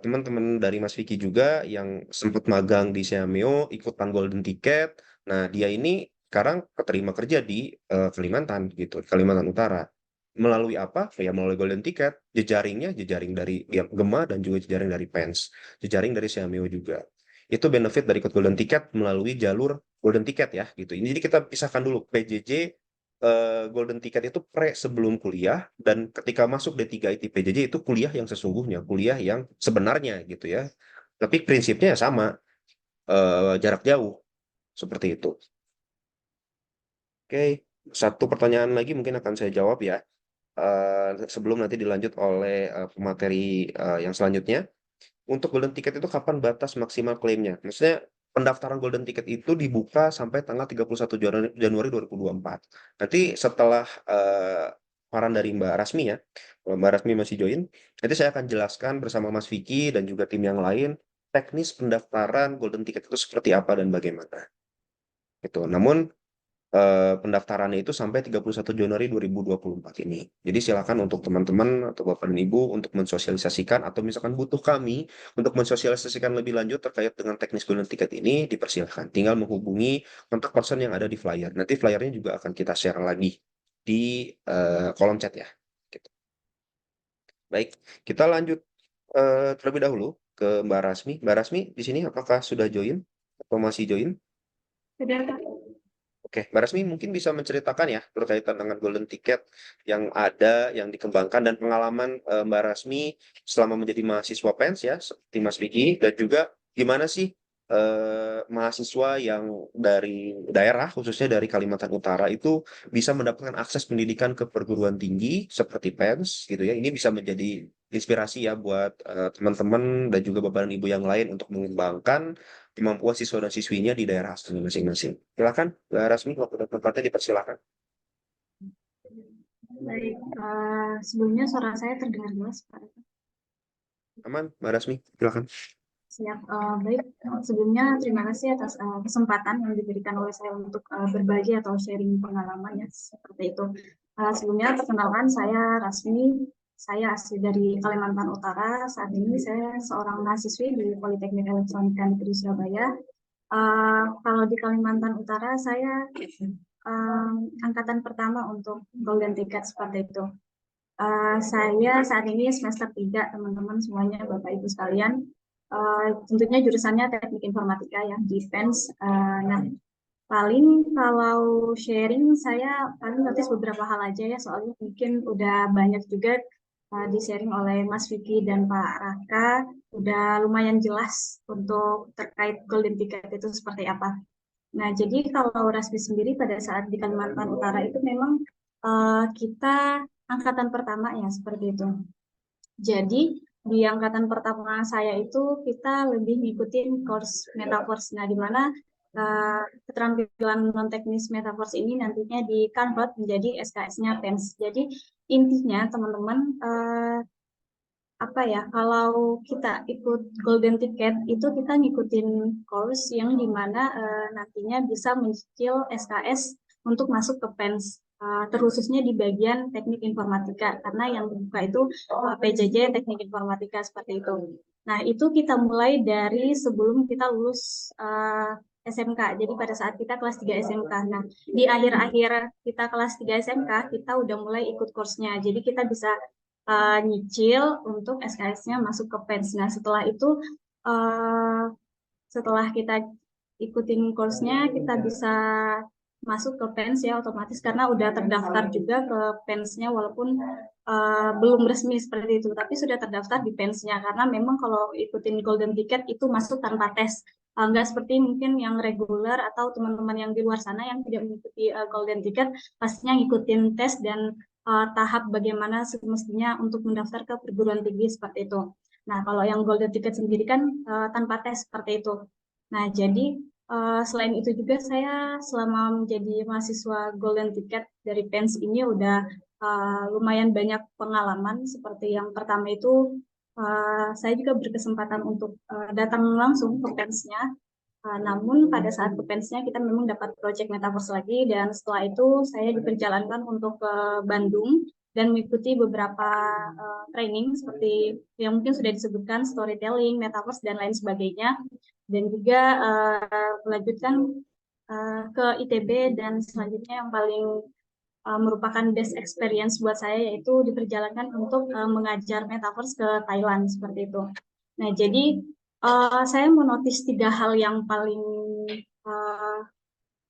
Teman-teman dari Mas Vicky juga yang sempat magang di Siameo ikutan Golden Ticket. Nah, dia ini sekarang keterima kerja di Kalimantan gitu, Kalimantan Utara. Melalui apa? Ya melalui Golden Ticket. Jejaring dari Gema dan juga jejaring dari Pens. Jejaring dari Siameo juga. Itu benefit dari ikut Golden Ticket melalui jalur Golden Ticket ya gitu. Ini jadi kita pisahkan dulu PJJ Golden Ticket itu sebelum kuliah dan ketika masuk D3 IT PJJ itu kuliah yang sesungguhnya, kuliah yang sebenarnya gitu ya. Tapi prinsipnya ya sama, jarak jauh seperti itu. Oke, satu pertanyaan lagi mungkin akan saya jawab ya. Sebelum nanti dilanjut oleh pemateri yang selanjutnya. Untuk Golden Ticket itu kapan batas maksimal klaimnya? Maksudnya pendaftaran Golden Ticket itu dibuka sampai tanggal 31 Januari 2024. Nanti setelah saran dari Mbak Rasmi ya, kalau Mbak Rasmi masih join, nanti saya akan jelaskan bersama Mas Vicky dan juga tim yang lain teknis pendaftaran Golden Ticket itu seperti apa dan bagaimana. Itu. Namun pendaftarannya itu sampai 31 Januari 2024 ini. Jadi silakan untuk teman-teman atau Bapak dan Ibu untuk mensosialisasikan atau misalkan butuh kami untuk mensosialisasikan lebih lanjut terkait dengan teknis Golden Ticket ini, dipersilahkan. Tinggal menghubungi kontak person yang ada di flyer. Nanti flyernya juga akan kita share lagi di kolom chat ya. Gitu. Baik, kita lanjut terlebih dahulu ke Mbak Rasmi. Mbak Rasmi di sini apakah sudah join atau masih join? Sudah, Kak. Oke, Mbak Rasmi mungkin bisa menceritakan ya berkaitan dengan golden ticket yang ada, yang dikembangkan dan pengalaman Mbak Rasmi selama menjadi mahasiswa PENS ya, seperti Mas Vicky, dan juga gimana sih mahasiswa yang dari daerah, khususnya dari Kalimantan Utara itu bisa mendapatkan akses pendidikan ke perguruan tinggi seperti PENS gitu ya. Ini bisa menjadi inspirasi ya buat teman-teman dan juga bapak dan ibu yang lain untuk mengembangkan kemampuan siswa dan siswinya di daerah asalnya masing-masing. Silakan, Mbak Rasmi, waktu dan tempatnya dipersilakan. Baik, sebelumnya suara saya terdengar jelas, Pak. Aman, Mbak Rasmi, silakan. Siap. Baik, sebelumnya terima kasih atas kesempatan yang diberikan oleh saya untuk berbagi atau sharing pengalaman ya, seperti itu. Sebelumnya perkenalkan, saya Rasmi, saya asli dari Kalimantan Utara. Saat ini saya seorang mahasiswi di Politeknik Elektronika Negeri Surabaya. Kalau di Kalimantan Utara, saya angkatan pertama untuk Golden Ticket seperti itu. Saya saat ini semester 3, teman-teman semuanya, Bapak Ibu sekalian. Tentunya jurusannya Teknik Informatika ya, di PENS. Nah, paling kalau sharing saya paling notice beberapa hal aja ya, soalnya mungkin udah banyak juga di-sharing oleh Mas Vicky dan Pak Raka, udah lumayan jelas untuk terkait Golden Ticket itu seperti apa. Nah, jadi kalau Rasmi sendiri pada saat di Kalimantan Utara itu memang kita angkatan pertama ya, seperti itu. Jadi di angkatan pertama saya itu kita lebih ngikutin course Metaverse. Nah, di mana keterampilan non-teknis Metaverse ini nantinya di-convert menjadi SKS-nya PENS. Jadi intinya teman-teman apa ya, kalau kita ikut Golden Ticket itu kita ngikutin course yang dimana nantinya bisa mencicil SKS untuk masuk ke PENS, terkhususnya di bagian teknik informatika, karena yang dibuka itu PJJ teknik informatika seperti itu. Nah, itu kita mulai dari sebelum kita lulus SMK, jadi pada saat kita kelas 3 SMK. Nah, di akhir-akhir kita kelas 3 SMK, kita udah mulai ikut course-nya, jadi kita bisa nyicil untuk SKS-nya masuk ke PENS. Nah, setelah itu setelah kita ikutin course-nya, kita bisa masuk ke PENS ya otomatis, karena udah terdaftar juga ke PENS-nya, walaupun belum resmi seperti itu, tapi sudah terdaftar di PENS-nya, karena memang kalau ikutin Golden Ticket itu masuk tanpa tes. Nggak seperti mungkin yang reguler atau teman-teman yang di luar sana yang tidak mengikuti Golden Ticket, pastinya ngikutin tes dan tahap bagaimana semestinya untuk mendaftar ke perguruan tinggi seperti itu. Nah, kalau yang Golden Ticket sendiri kan tanpa tes seperti itu. Nah, jadi selain itu juga saya selama menjadi mahasiswa Golden Ticket dari PENS ini udah lumayan banyak pengalaman. Seperti yang pertama itu saya juga berkesempatan untuk datang langsung ke PENS-nya. Namun pada saat ke PENS-nya kita memang dapat project Metaverse lagi, dan setelah itu saya diperjalankan untuk ke Bandung dan mengikuti beberapa training seperti yang mungkin sudah disebutkan, storytelling, Metaverse, dan lain sebagainya. Dan juga melanjutkan ke ITB, dan selanjutnya yang paling merupakan best experience buat saya yaitu diperjalankan untuk mengajar Metaverse ke Thailand seperti itu. Nah, jadi saya menotis 3 hal yang paling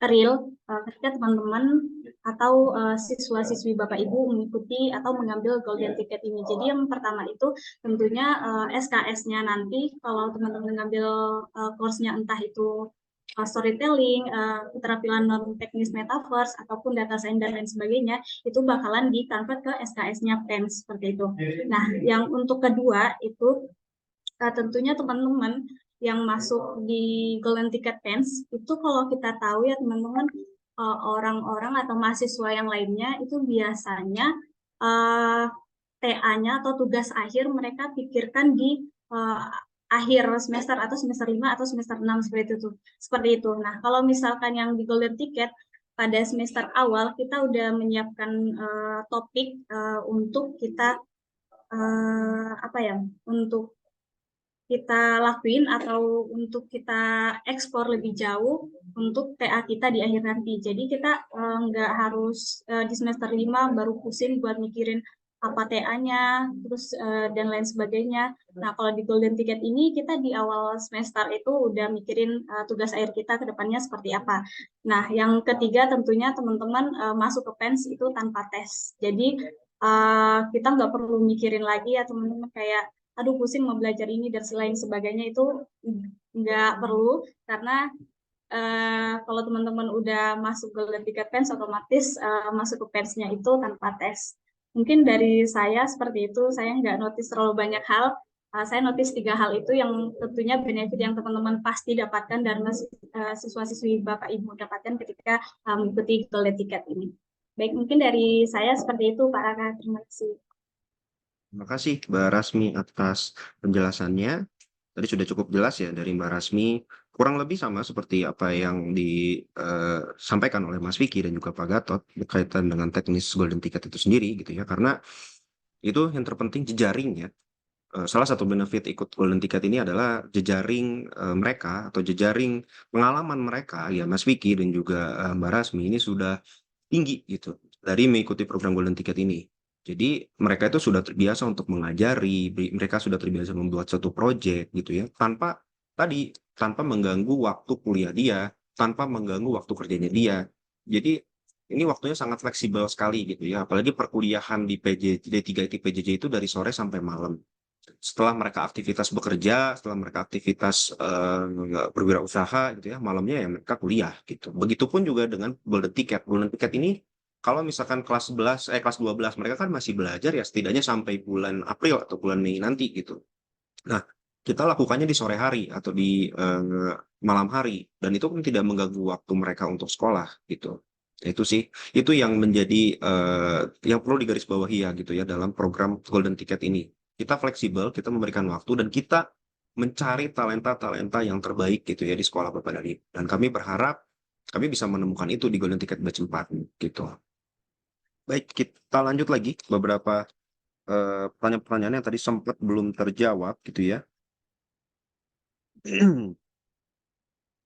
real ketika teman-teman atau siswa-siswi Bapak Ibu mengikuti atau mengambil Golden Ticket ini. Jadi yang pertama itu tentunya SKS-nya nanti kalau teman-teman mengambil course-nya entah itu storytelling, keterampilan non-teknis Metaverse, ataupun data science dan lain sebagainya, itu bakalan di-convert ke SKS-nya PENS seperti itu. Nah, yang untuk kedua itu tentunya teman-teman yang masuk di Golden Ticket PENS itu kalau kita tahu ya teman-teman, orang-orang atau mahasiswa yang lainnya itu biasanya TA-nya atau tugas akhir mereka pikirkan di akhir semester atau semester 5 atau semester 6 seperti itu. Nah, kalau misalkan yang di Golden Ticket pada semester awal kita udah menyiapkan topik untuk kita apa ya, untuk kita lakuin atau untuk kita ekspor lebih jauh untuk TA kita di akhir nanti. Jadi kita nggak harus di semester 5 baru pusing buat mikirin apa TA-nya, terus dan lain sebagainya. Nah, kalau di Golden Ticket ini kita di awal semester itu udah mikirin tugas akhir kita ke depannya seperti apa. Nah, yang ketiga tentunya teman-teman masuk ke PENS itu tanpa tes. Jadi kita nggak perlu mikirin lagi ya teman-teman kayak aduh pusing mau belajar ini dan selain sebagainya itu nggak perlu karena kalau teman-teman udah masuk Golden Ticket PENS otomatis masuk ke PENS-nya itu tanpa tes. Mungkin dari saya seperti itu, saya nggak notice terlalu banyak hal. Saya notice 3 hal itu yang tentunya benefit yang teman-teman pasti dapatkan dan siswa-siswi Bapak Ibu dapatkan ketika mengikuti Golden Ticket ini. Baik, mungkin dari saya seperti itu Pak Raka. Terima kasih. Terima kasih Mbak Rasmi atas penjelasannya. Tadi sudah cukup jelas ya dari Mbak Rasmi. Kurang lebih sama seperti apa yang disampaikan oleh Mas Vicky dan juga Pak Gatot berkaitan dengan teknis Golden Ticket itu sendiri gitu ya. Karena itu yang terpenting jejaring ya. Salah satu benefit ikut Golden Ticket ini adalah jejaring mereka atau jejaring pengalaman mereka ya Mas Vicky dan juga Mbak Rasmi ini sudah tinggi gitu dari mengikuti program Golden Ticket ini. Jadi mereka itu sudah terbiasa untuk mengajari, mereka sudah terbiasa membuat suatu proyek gitu ya, tanpa mengganggu waktu kuliah dia, tanpa mengganggu waktu kerjanya dia. Jadi ini waktunya sangat fleksibel sekali gitu ya, apalagi perkuliahan di D3 IT PJJ itu dari sore sampai malam. Setelah mereka aktivitas bekerja, setelah mereka aktivitas berwirausaha gitu ya, malamnya ya mereka kuliah gitu. Begitupun juga dengan Golden Ticket. Golden Ticket ini kalau misalkan kelas 12 mereka kan masih belajar ya setidaknya sampai bulan April atau bulan Mei nanti gitu. Nah, kita lakukannya di sore hari atau di malam hari dan itu kan tidak mengganggu waktu mereka untuk sekolah gitu. Itu sih, itu yang menjadi yang perlu digarisbawahi ya gitu ya dalam program Golden Ticket ini. Kita fleksibel, kita memberikan waktu dan kita mencari talenta-talenta yang terbaik gitu ya di sekolah Bapak dan Ibu. Dan kami berharap kami bisa menemukan itu di Golden Ticket Batch 4 gitu. Baik, kita lanjut lagi beberapa pertanyaan-pertanyaan yang tadi sempat belum terjawab gitu ya.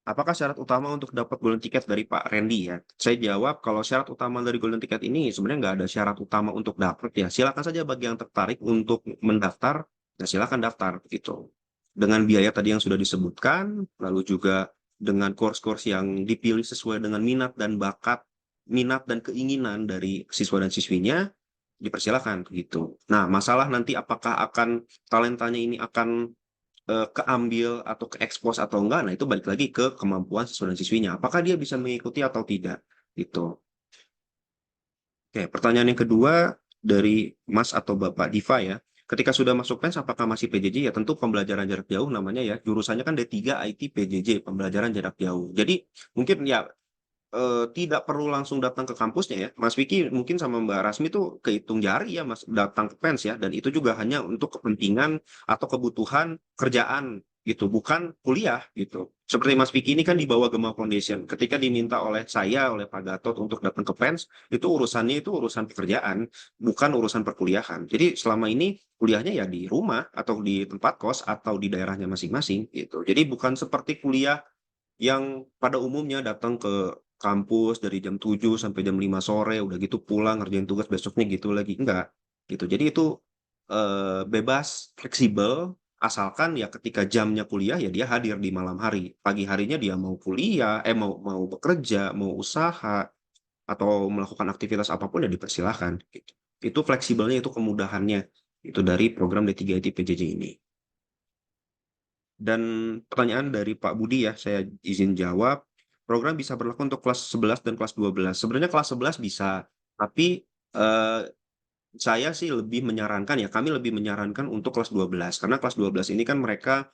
Apakah syarat utama untuk dapat Golden Ticket dari Pak Randy ya? Saya jawab kalau syarat utama dari Golden Ticket ini sebenarnya nggak ada syarat utama untuk dapat ya. Silakan saja bagi yang tertarik untuk mendaftar, ya silakan daftar gitu. Dengan biaya tadi yang sudah disebutkan, lalu juga dengan course-course yang dipilih sesuai dengan minat dan bakat, minat dan keinginan dari siswa dan siswinya, dipersilakan gitu. Nah, masalah nanti apakah talentanya ini akan keambil atau keekspos atau enggak, nah itu balik lagi ke kemampuan siswa dan siswinya. Apakah dia bisa mengikuti atau tidak? Gitu. Oke, pertanyaan yang kedua dari Mas atau Bapak Diva ya. Ketika sudah masuk PENS, apakah masih PJJ? Ya tentu pembelajaran jarak jauh namanya ya. Jurusannya kan D3 IT PJJ, pembelajaran jarak jauh. Jadi mungkin ya tidak perlu langsung datang ke kampusnya ya. Mas Vicky mungkin sama Mbak Rasmi tuh kehitung jari ya Mas datang ke PENS ya. Dan itu juga hanya untuk kepentingan atau kebutuhan kerjaan gitu, bukan kuliah gitu. Seperti Mas Vicky ini kan di bawah Gema Foundation. Ketika diminta oleh saya, oleh Pak Gatot untuk datang ke PENS, itu urusannya itu urusan pekerjaan, bukan urusan perkuliahan. Jadi selama ini kuliahnya ya di rumah atau di tempat kos atau di daerahnya masing-masing gitu. Jadi bukan seperti kuliah yang pada umumnya datang ke kampus dari jam 7 sampai jam 5 sore, udah gitu pulang ngerjain tugas besoknya gitu lagi. Enggak, gitu. Jadi itu bebas, fleksibel, asalkan ya ketika jamnya kuliah ya dia hadir di malam hari. Pagi harinya dia mau kuliah, mau bekerja, mau usaha, atau melakukan aktivitas apapun ya dipersilahkan. Gitu. Itu fleksibelnya, itu kemudahannya. Itu dari program D3 IT PJJ ini. Dan pertanyaan dari Pak Budi ya, saya izin jawab. Program bisa berlaku untuk kelas 11 dan kelas 12. Sebenarnya kelas 11 bisa, tapi saya sih lebih menyarankan ya, kami lebih menyarankan untuk kelas 12. Karena kelas 12 ini kan mereka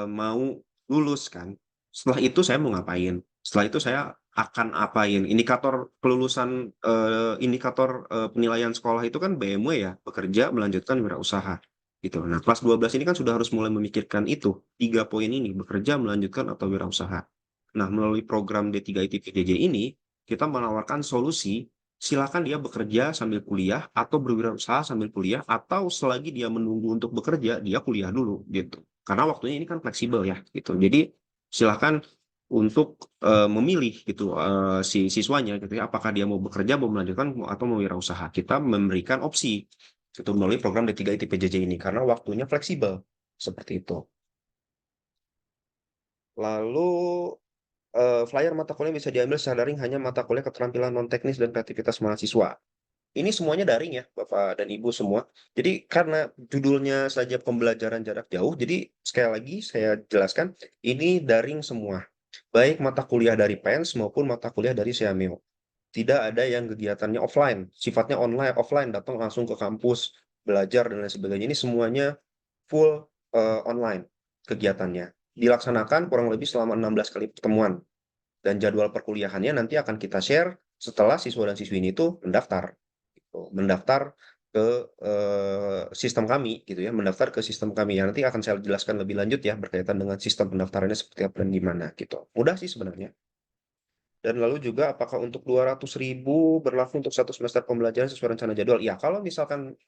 mau lulus kan. Setelah itu saya mau ngapain? Setelah itu saya akan apain? Indikator kelulusan, indikator penilaian sekolah itu kan BMW ya, bekerja, melanjutkan wirausaha gitu. Nah, kelas 12 ini kan sudah harus mulai memikirkan itu, 3 poin ini, bekerja, melanjutkan, atau wirausaha. Nah, melalui program D3 IT PJJ ini, kita menawarkan solusi silakan dia bekerja sambil kuliah atau berwirausaha sambil kuliah atau selagi dia menunggu untuk bekerja dia kuliah dulu gitu. Karena waktunya ini kan fleksibel ya gitu. Jadi silakan untuk memilih gitu si siswanya gitu ya apakah dia mau bekerja mau melanjutkan atau mau wirausaha. Kita memberikan opsi gitu melalui program D3 ITPJJ ini karena waktunya fleksibel seperti itu. Lalu flyer mata kuliah bisa diambil secara daring hanya mata kuliah keterampilan non teknis dan kreativitas mahasiswa. Ini semuanya daring ya, Bapak dan Ibu semua. Jadi karena judulnya saja pembelajaran jarak jauh, jadi sekali lagi saya jelaskan, ini daring semua. Baik mata kuliah dari PENS maupun mata kuliah dari Seameo. Tidak ada yang kegiatannya offline, sifatnya online, offline, datang langsung ke kampus, belajar dan lain sebagainya. Ini semuanya full online kegiatannya. Dilaksanakan kurang lebih selama 16 kali pertemuan. Dan jadwal perkuliahannya nanti akan kita share setelah siswa dan siswi ini tuh mendaftar mendaftar ke sistem kami gitu ya, mendaftar ke sistem kami. Ya, nanti akan saya jelaskan lebih lanjut ya berkaitan dengan sistem pendaftarannya seperti apa dan gimana gitu. Mudah sih sebenarnya. Dan lalu juga apakah untuk 200.000 berlaku untuk satu semester pembelajaran sesuai rencana jadwal? Ya, kalau misalkan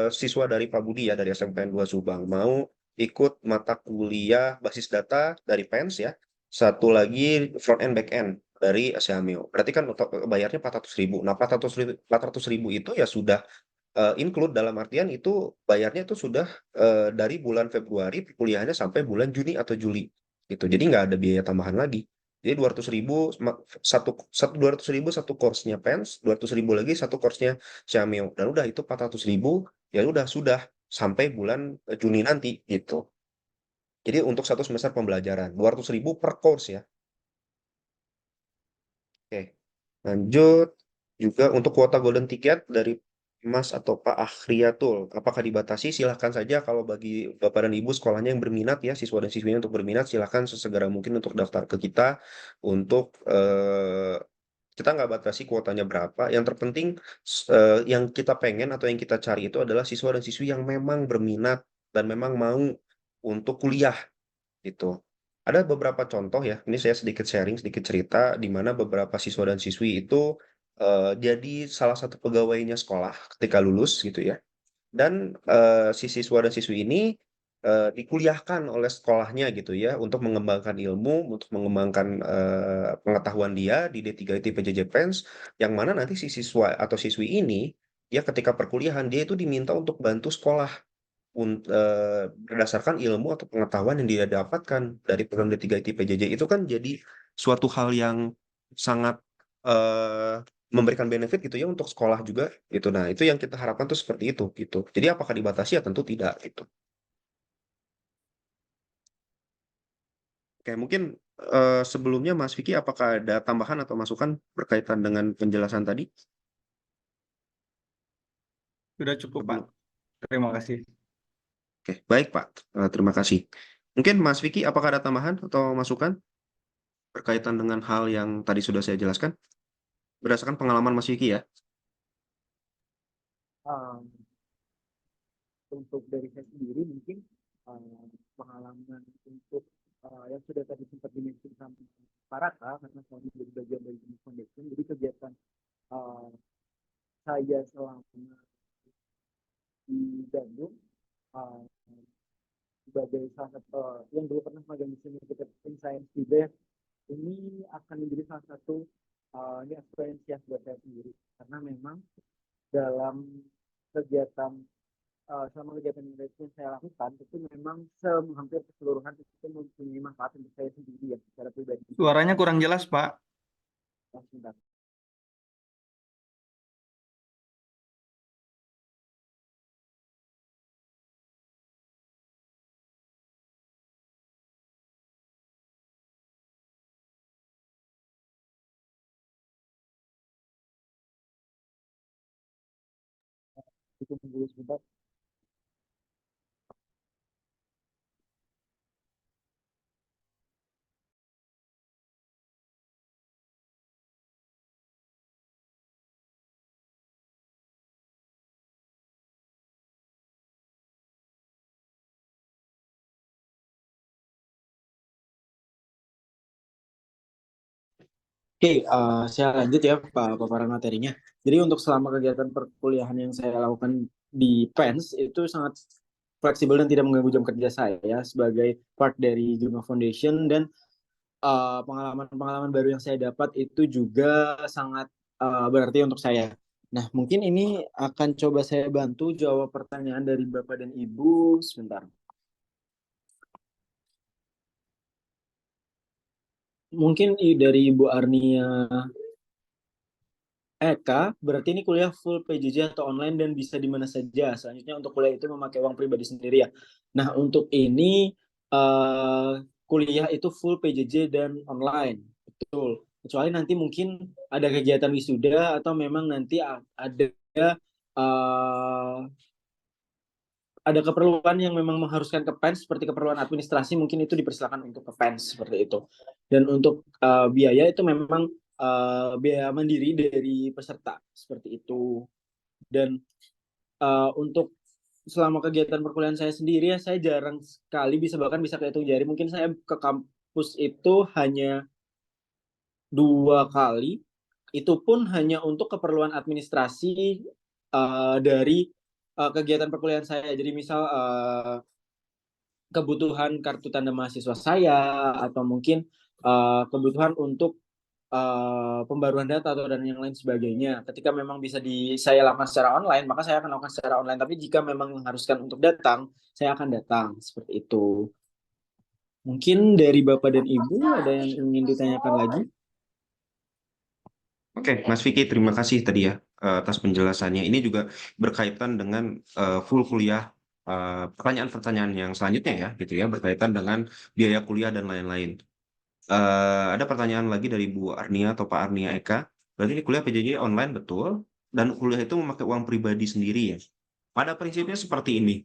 siswa dari Pak Budi ya dari SMPN 2 Subang mau ikut mata kuliah basis data dari PENS ya, satu lagi front end back end dari Aseameo. Berarti kan bayarnya 400.000. Nah, 400.000 itu ya sudah include dalam artian itu bayarnya itu sudah dari bulan Februari perkuliahannya sampai bulan Juni atau Juli gitu. Jadi nggak ada biaya tambahan lagi. Jadi 200.000 200.000 satu course-nya PENS, 200.000 lagi satu course-nya Xiaomeo. Dan udah itu 400.000 ya udah sudah sampai bulan Juni nanti gitu. Jadi untuk satu semester pembelajaran 200.000 per course ya. Oke, lanjut juga untuk kuota golden ticket dari Mas atau Pak Akhriatul, apakah dibatasi? Silahkan saja kalau bagi Bapak dan Ibu sekolahnya yang berminat ya, siswa dan siswinya untuk berminat, silahkan sesegera mungkin untuk daftar ke kita untuk kita nggak batasi kuotanya berapa. Yang terpenting yang kita pengen atau yang kita cari itu adalah siswa dan siswi yang memang berminat dan memang mau untuk kuliah gitu. Ada beberapa contoh ya, ini saya sedikit sharing, sedikit cerita, di mana beberapa siswa dan siswi itu jadi salah satu pegawainya sekolah ketika lulus gitu ya. Dan si siswa dan siswi ini dikuliahkan oleh sekolahnya gitu ya, untuk mengembangkan ilmu, untuk mengembangkan pengetahuan dia di D3 IT PJJ PENS, yang mana nanti si siswa atau siswi ini, dia ketika perkuliahan, dia itu diminta untuk bantu sekolah berdasarkan ilmu atau pengetahuan yang dia dapatkan dari program D3 IT PJJ itu kan jadi suatu hal yang sangat eh, memberikan benefit gitu ya untuk sekolah juga gitu. Nah, itu yang kita harapkan tuh seperti itu gitu. Jadi apakah dibatasi ya tentu tidak gitu. Oke, mungkin sebelumnya Mas Vicky apakah ada tambahan atau masukan berkaitan dengan penjelasan tadi? Sudah cukup, Pak. Sebelum. Terima kasih. Oke, baik Pak. Terima kasih. Mungkin Mas Vicky apakah ada tambahan atau masukan berkaitan dengan hal yang tadi sudah saya jelaskan? Berdasarkan pengalaman Mas Vicky ya. Um, untuk dari saya sendiri mungkin pengalaman untuk yang sudah tadi sempat dimention sama Pak Raka karena saya menjadi bagian dari Jenis Foundation. Jadi kegiatan saya selama di Bandung uh, sebagai salah satu yang dulu pernah magang di sini kita Science juga ya, ini akan menjadi salah satu ini experience ya buat saya sendiri karena memang dalam kegiatan selama kegiatan yang saya lakukan itu memang hampir keseluruhan itu mempunyai manfaat untuk saya sendiri ya secara pribadi. Suaranya kurang jelas, Pak. Sebentar. Itu dulu sebentar. Oke, saya lanjut ya paparan materinya. Jadi untuk selama kegiatan perkuliahan yang saya lakukan di PENS itu sangat fleksibel dan tidak mengganggu jam kerja saya sebagai part dari Jurnal Foundation, dan pengalaman-pengalaman baru yang saya dapat itu juga sangat berarti untuk saya. Nah, mungkin ini akan coba saya bantu jawab pertanyaan dari Bapak dan Ibu sebentar. Mungkin dari Ibu Arnia Eka, berarti ini kuliah full PJJ atau online dan bisa di mana saja. Selanjutnya untuk kuliah itu memakai uang pribadi sendiri ya. Nah, untuk ini kuliah itu full PJJ dan online. Betul. Kecuali nanti mungkin ada kegiatan wisuda atau memang nanti uh, ada keperluan yang memang mengharuskan ke PENS seperti keperluan administrasi, mungkin itu dipersilakan untuk ke PENS seperti itu. Dan untuk biaya itu memang biaya mandiri dari peserta seperti itu. Dan untuk selama kegiatan perkuliahan saya sendiri ya, saya jarang sekali, bahkan bisa kehitung jari, mungkin saya ke kampus itu hanya 2 kali, itu pun hanya untuk keperluan administrasi dari kegiatan perkuliahan saya. Jadi misal kebutuhan kartu tanda mahasiswa saya, atau mungkin kebutuhan untuk pembaruan data atau dan yang lain sebagainya. Ketika memang bisa saya lakukan secara online, maka saya akan lakukan secara online. Tapi jika memang mengharuskan untuk datang, saya akan datang seperti itu. Mungkin dari Bapak dan Ibu ada yang ingin ditanyakan lagi? Oke, Mas Vicky, terima kasih tadi ya atas penjelasannya. Ini juga berkaitan dengan full kuliah, pertanyaan-pertanyaan yang selanjutnya ya, gitu ya, berkaitan dengan biaya kuliah dan lain-lain. Ada pertanyaan lagi dari Bu Arnia atau Pak Arnia Eka. Berarti ini kuliah PJJ online betul, dan kuliah itu memakai uang pribadi sendiri ya. Pada prinsipnya seperti ini.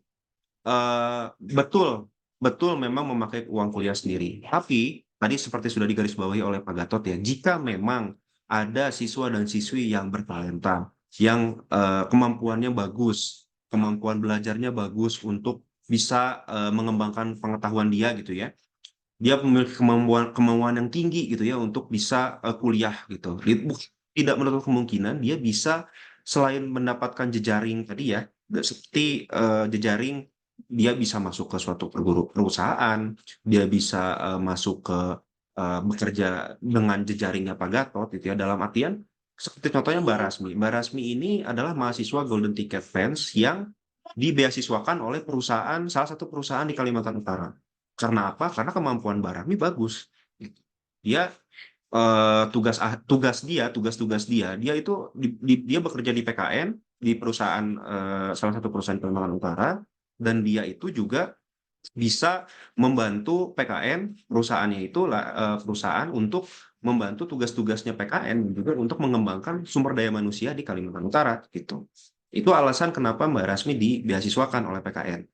Betul, betul memang memakai uang kuliah sendiri. Tapi tadi seperti sudah digarisbawahi oleh Pak Gatot ya, jika memang ada siswa dan siswi yang bertalenta, yang kemampuannya bagus, kemampuan belajarnya bagus untuk bisa mengembangkan pengetahuan dia gitu ya. Dia memiliki kemampuan yang tinggi gitu ya untuk bisa kuliah gitu. Tidak menutup kemungkinan dia bisa selain mendapatkan jejaring tadi ya, seperti jejaring, dia bisa masuk ke suatu perusahaan, dia bisa masuk ke bekerja dengan jejaringnya Pak Gatot gitu ya. Dalam artian seperti contohnya Mbak Rasmi. Mbak Rasmi ini adalah mahasiswa Golden Ticket Fans yang dibeasiswakan oleh salah satu perusahaan di Kalimantan Utara. Karena apa? Karena kemampuan Mbak Rasmi bagus. Dia tugas-tugas dia itu dia bekerja di PKN di perusahaan, salah satu perusahaan di Kalimantan Utara, dan dia itu juga bisa membantu PKN perusahaannya itu perusahaan untuk membantu tugas-tugasnya PKN juga untuk mengembangkan sumber daya manusia di Kalimantan Utara gitu. Itu alasan kenapa Mbak Rasmi dibeasiswakan oleh PKN.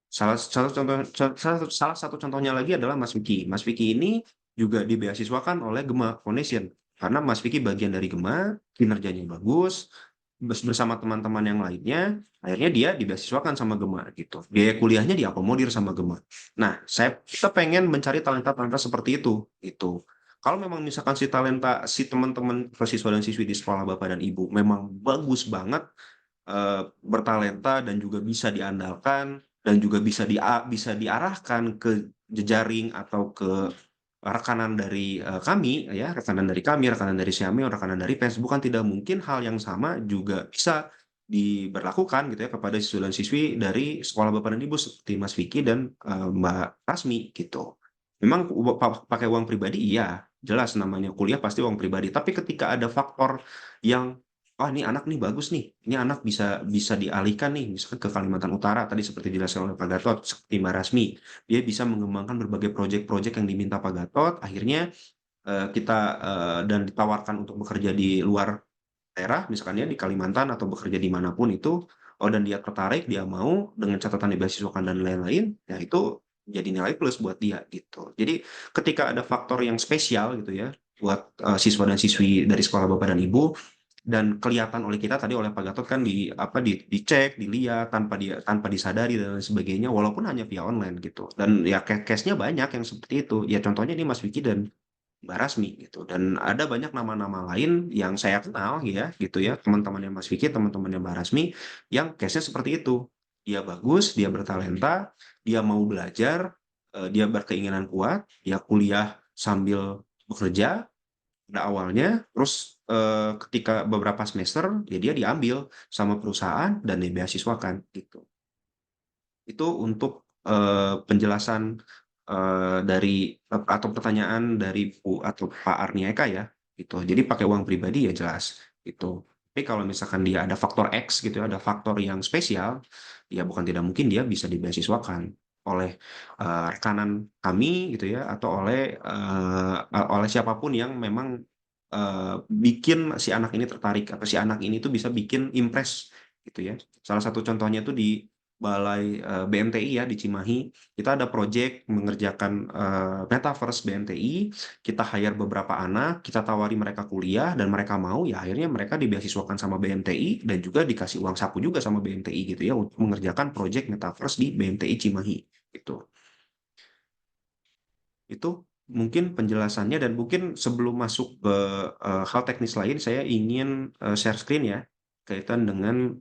Salah satu contohnya lagi adalah Mas Vicky. Mas Vicky ini juga dibeasiswakan oleh Gema Foundation karena Mas Vicky bagian dari Gema, kinerjanya bagus, bersama teman-teman yang lainnya, akhirnya dia dibeasiswakan sama Gema gitu. Biaya kuliahnya diakomodir sama Gema. Nah, kita pengen mencari talenta-talenta seperti itu gitu. Kalau memang misalkan si teman-teman siswa dan siswi di sekolah Bapak dan Ibu memang bagus banget, bertalenta dan juga bisa diandalkan dan juga bisa diarahkan ke jejaring atau ke rekanan dari kami ya, rekanan dari Xiaomi, rekanan dari PES, bukan tidak mungkin hal yang sama juga bisa diberlakukan gitu ya kepada siswa dan siswi dari sekolah Bapak dan Ibu seperti Mas Vicky dan Mbak Rasmi gitu. Memang pakai uang pribadi, iya, jelas namanya kuliah pasti uang pribadi. Tapi ketika ada faktor yang ini anak nih bagus nih, ini anak bisa bisa dialihkan nih, misalkan ke Kalimantan Utara tadi seperti dijelaskan oleh Pak Gatot, seperti Mbak Rasmi, dia bisa mengembangkan berbagai proyek-proyek yang diminta Pak Gatot, akhirnya kita dan ditawarkan untuk bekerja di luar daerah, misalkan ya di Kalimantan atau bekerja dimanapun itu, dan dia tertarik, dia mau dengan catatan dibeasiswakan dan lain-lain, ya itu jadi nilai plus buat dia gitu. Jadi ketika ada faktor yang spesial gitu ya buat siswa dan siswi dari sekolah Bapak dan Ibu, dan kelihatan oleh kita tadi oleh Pak Gatot kan dicek, dilihat tanpa disadari dan lain sebagainya, walaupun hanya via online gitu. Dan ya case-nya banyak yang seperti itu. Ya contohnya ini Mas Vicky dan Mbak Rasmi gitu. Dan ada banyak nama-nama lain yang saya kenal ya gitu ya, teman-temannya Mas Vicky, teman-temannya Mbak Rasmi yang case-nya seperti itu. Dia bagus, dia bertalenta, dia mau belajar, dia berkeinginan kuat, dia kuliah sambil bekerja pada awalnya, terus ketika beberapa semester ya dia diambil sama perusahaan dan dibeasiswakan gitu. Itu untuk penjelasan dari atau pertanyaan dari Bu atau Pak Arnieka ya gitu. Jadi pakai uang pribadi ya jelas gitu. Tapi kalau misalkan dia ada faktor X gitu ya, ada faktor yang spesial, ya bukan tidak mungkin dia bisa dibeasiswakan oleh rekanan kami gitu ya, atau oleh siapapun yang memang bikin si anak ini tertarik atau si anak ini tuh bisa bikin impress gitu ya. Salah satu contohnya tuh di Balai BMTI ya di Cimahi, kita ada project mengerjakan Metaverse BMTI, kita hire beberapa anak, kita tawari mereka kuliah dan mereka mau, ya akhirnya mereka dibeasiswakan sama BMTI dan juga dikasih uang saku juga sama BMTI gitu ya untuk mengerjakan project Metaverse di BMTI Cimahi gitu. Itu mungkin penjelasannya, dan mungkin sebelum masuk ke hal teknis lain, saya ingin share screen ya kaitan dengan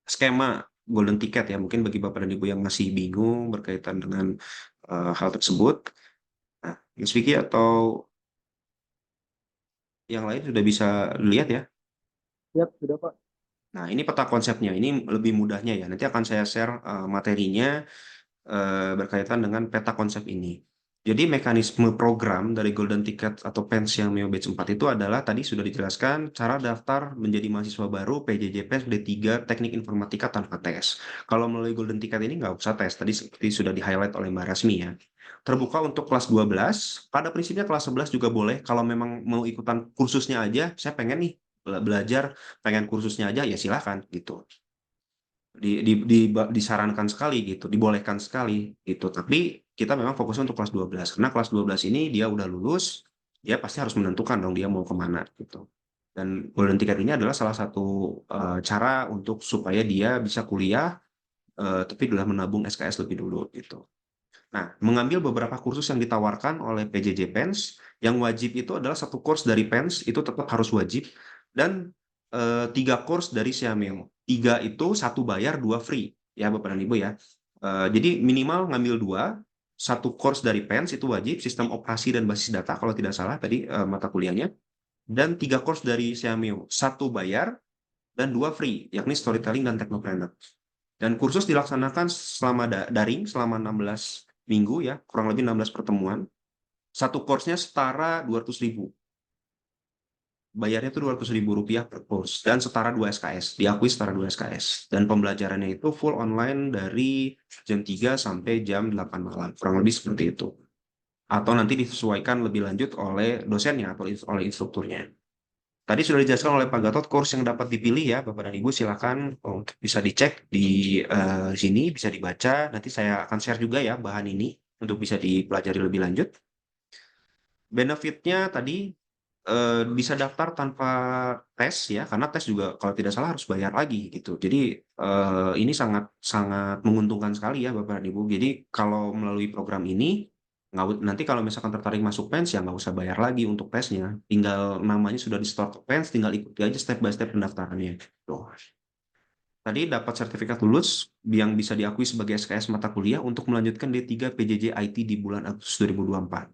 skema golden ticket ya, mungkin bagi Bapak dan Ibu yang masih bingung berkaitan dengan hal tersebut. Nah, Mas Vicky atau yang lain sudah bisa lihat ya. Siap, sudah Pak. Nah, ini peta konsepnya, ini lebih mudahnya ya. Nanti akan saya share materinya berkaitan dengan peta konsep ini. Jadi mekanisme program dari Golden Ticket atau Pensiang Meo Batch 4 itu adalah tadi sudah dijelaskan cara daftar menjadi mahasiswa baru PJJPS D3 Teknik Informatika tanpa tes. Kalau melalui Golden Ticket ini nggak usah tes, tadi seperti sudah di-highlight oleh Mbak Rasmi ya. Terbuka untuk kelas 12, pada prinsipnya kelas 11 juga boleh, kalau memang mau ikutan kursusnya aja, saya pengen nih belajar, pengen kursusnya aja, ya silahkan gitu. Disarankan sekali gitu, dibolehkan sekali gitu. Tapi kita memang fokusnya untuk kelas 12 karena kelas 12 ini dia udah lulus, dia pasti harus menentukan dong dia mau kemana gitu. Dan golden ticket ini adalah salah satu cara untuk supaya dia bisa kuliah tapi sudah menabung SKS lebih dulu gitu. Nah, mengambil beberapa kursus yang ditawarkan oleh PJJ PENS, yang wajib itu adalah satu course dari PENS, itu tetap harus wajib, dan 3 course dari Xiameo. 3 itu 1 bayar, 2 free, ya Bapak dan Ibu ya. Jadi minimal ngambil 2, 1 course dari PENS itu wajib, sistem operasi dan basis data, kalau tidak salah tadi mata kuliahnya, dan 3 course dari Xiameo, 1 bayar, dan 2 free, yakni storytelling dan technopreneur. Dan kursus dilaksanakan selama daring selama 16 minggu ya, kurang lebih 16 pertemuan. Satu course-nya setara 200.000. Bayarnya itu Rp200.000 per course dan setara 2 SKS, diakui setara 2 SKS. Dan pembelajarannya itu full online dari jam 3 sampai jam 8 malam, kurang lebih seperti itu. Atau nanti disesuaikan lebih lanjut oleh dosennya atau oleh instrukturnya. Tadi sudah dijelaskan oleh Pak Gatot course yang dapat dipilih ya, Bapak dan Ibu silakan bisa dicek di sini, bisa dibaca. Nanti saya akan share juga ya bahan ini untuk bisa dipelajari lebih lanjut. Benefitnya tadi bisa daftar tanpa tes ya, karena tes juga kalau tidak salah harus bayar lagi gitu. Jadi ini sangat sangat menguntungkan sekali ya Bapak dan Ibu. Jadi kalau melalui program ini nanti kalau misalkan tertarik masuk PENS ya nggak usah bayar lagi untuk tesnya, tinggal namanya sudah di-store ke PENS, tinggal ikuti aja step by step pendaftarannya. Tuh. Tadi dapat sertifikat lulus yang bisa diakui sebagai SKS mata kuliah untuk melanjutkan D3 PJJ IT di bulan Agustus 2024.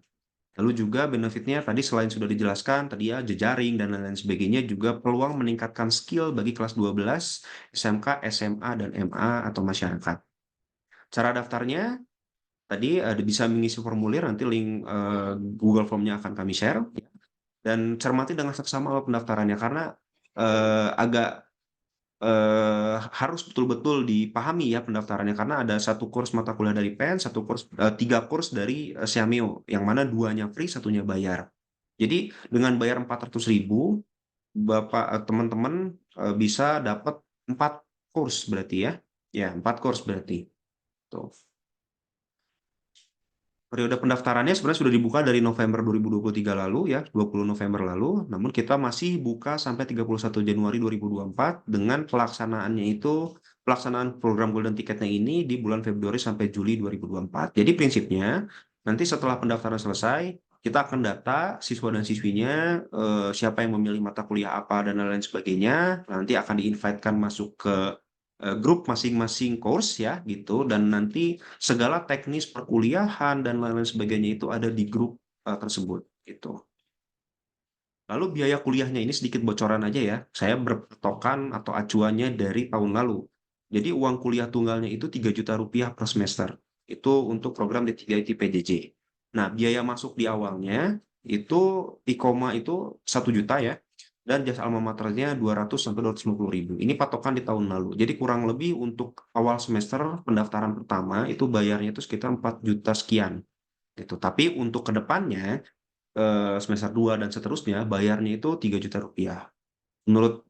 Lalu juga benefitnya tadi selain sudah dijelaskan tadi ya jejaring dan lain-lain sebagainya, juga peluang meningkatkan skill bagi kelas 12, SMK, SMA, dan MA atau masyarakat. Cara daftarnya tadi bisa mengisi formulir, nanti link Google Form-nya akan kami share. Dan cermati dengan seksama pendaftarannya karena agak harus betul-betul dipahami ya pendaftarannya, karena ada 1 course mata kuliah dari PENS, 3 course dari Xiameo, yang mana 2-nya free, 1-nya bayar. Jadi dengan bayar 400.000, Bapak teman-teman bisa dapat 4 course berarti ya. Ya, 4 course berarti. Tuh. Periode pendaftarannya sebenarnya sudah dibuka dari November 2023 lalu ya, 20 November lalu, namun kita masih buka sampai 31 Januari 2024 dengan pelaksanaannya itu, pelaksanaan program Golden Ticket-nya ini di bulan Februari sampai Juli 2024. Jadi prinsipnya Nanti setelah pendaftaran selesai, kita akan data siswa dan siswinya, siapa yang memilih mata kuliah apa dan lain-lain sebagainya. Nanti akan di-invite-kan masuk ke grup masing-masing course ya gitu, dan nanti segala teknis perkuliahan dan lain-lain sebagainya itu ada di grup tersebut gitu. Lalu biaya kuliahnya ini sedikit bocoran aja ya. Saya berpatokan atau acuannya dari tahun lalu. Jadi uang kuliah tunggalnya itu 3 juta rupiah per semester. Itu untuk program D3 IT PJJ. Nah, biaya masuk di awalnya itu IKOMA itu 1 juta ya. Dan jasa alma maternya 200 sampai 250 ribu. Ini patokan di tahun lalu. Jadi kurang lebih untuk awal semester pendaftaran pertama itu bayarnya itu sekitar 4 juta sekian. Gitu. Tapi untuk kedepannya semester 2 dan seterusnya bayarnya itu 3 juta rupiah. Menurut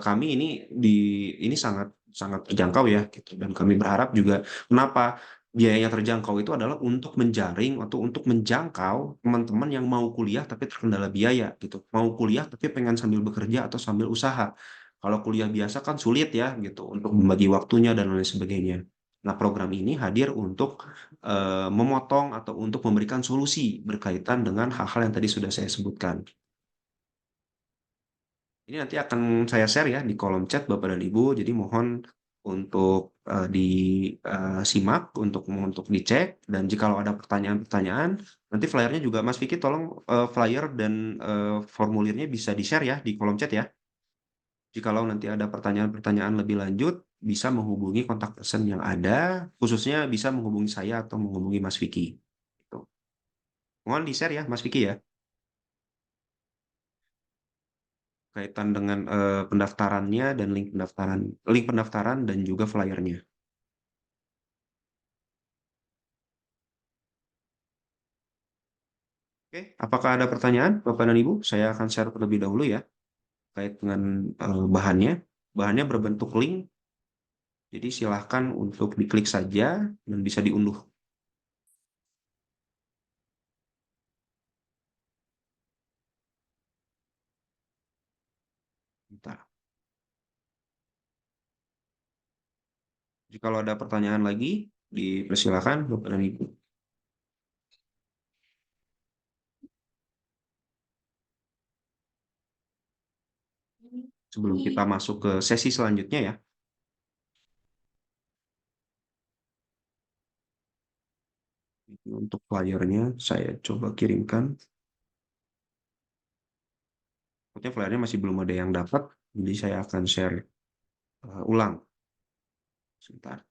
kami ini sangat sangat terjangkau ya gitu, dan kami berharap juga kenapa biayanya terjangkau itu adalah untuk menjaring atau untuk menjangkau teman-teman yang mau kuliah tapi terkendala biaya gitu. Mau kuliah tapi pengen sambil bekerja atau sambil usaha. Kalau kuliah biasa kan sulit ya gitu untuk membagi waktunya dan lain sebagainya. Nah, program ini hadir untuk memotong atau untuk memberikan solusi berkaitan dengan hal-hal yang tadi sudah saya sebutkan. Ini nanti akan saya share ya di kolom chat Bapak dan Ibu. Jadi mohon untuk disimak, untuk dicek. Dan jika ada pertanyaan-pertanyaan, nanti flyernya juga Mas Vicky tolong flyer dan formulirnya bisa di-share ya di kolom chat ya. Jikalau nanti ada pertanyaan-pertanyaan lebih lanjut, bisa menghubungi kontak person yang ada, khususnya bisa menghubungi saya atau menghubungi Mas Vicky. Gitu. Mohon di-share ya, Mas Vicky ya, kaitan dengan pendaftarannya dan link pendaftaran dan juga flyernya. Oke, apakah ada pertanyaan, Bapak dan Ibu? Saya akan share terlebih dahulu ya, terkait dengan bahannya. Bahannya berbentuk link, jadi silahkan untuk diklik saja dan bisa diunduh. Bentar. Jika ada pertanyaan lagi, dipersilakan Bapak dan Ibu. Sebelum kita masuk ke sesi selanjutnya ya. Untuk flyernya saya coba kirimkan. Sepertinya flyernya masih belum ada yang dapat, jadi saya akan share ulang. Sebentar.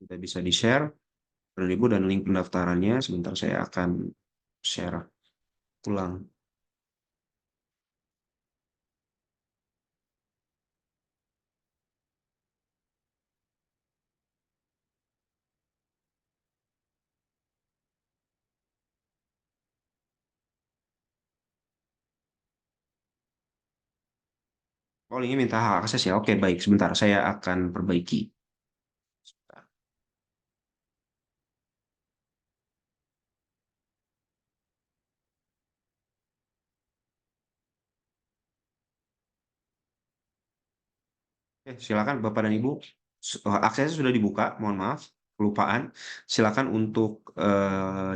Kita bisa di-share, Bapak dan Ibu, dan link pendaftarannya sebentar saya akan share ulang. Oh, linknya minta hak akses ya. Oke, baik. Sebentar, saya akan perbaiki. Sebentar. Silakan Bapak dan Ibu. Aksesnya sudah dibuka, mohon maaf, kelupaan. Silakan untuk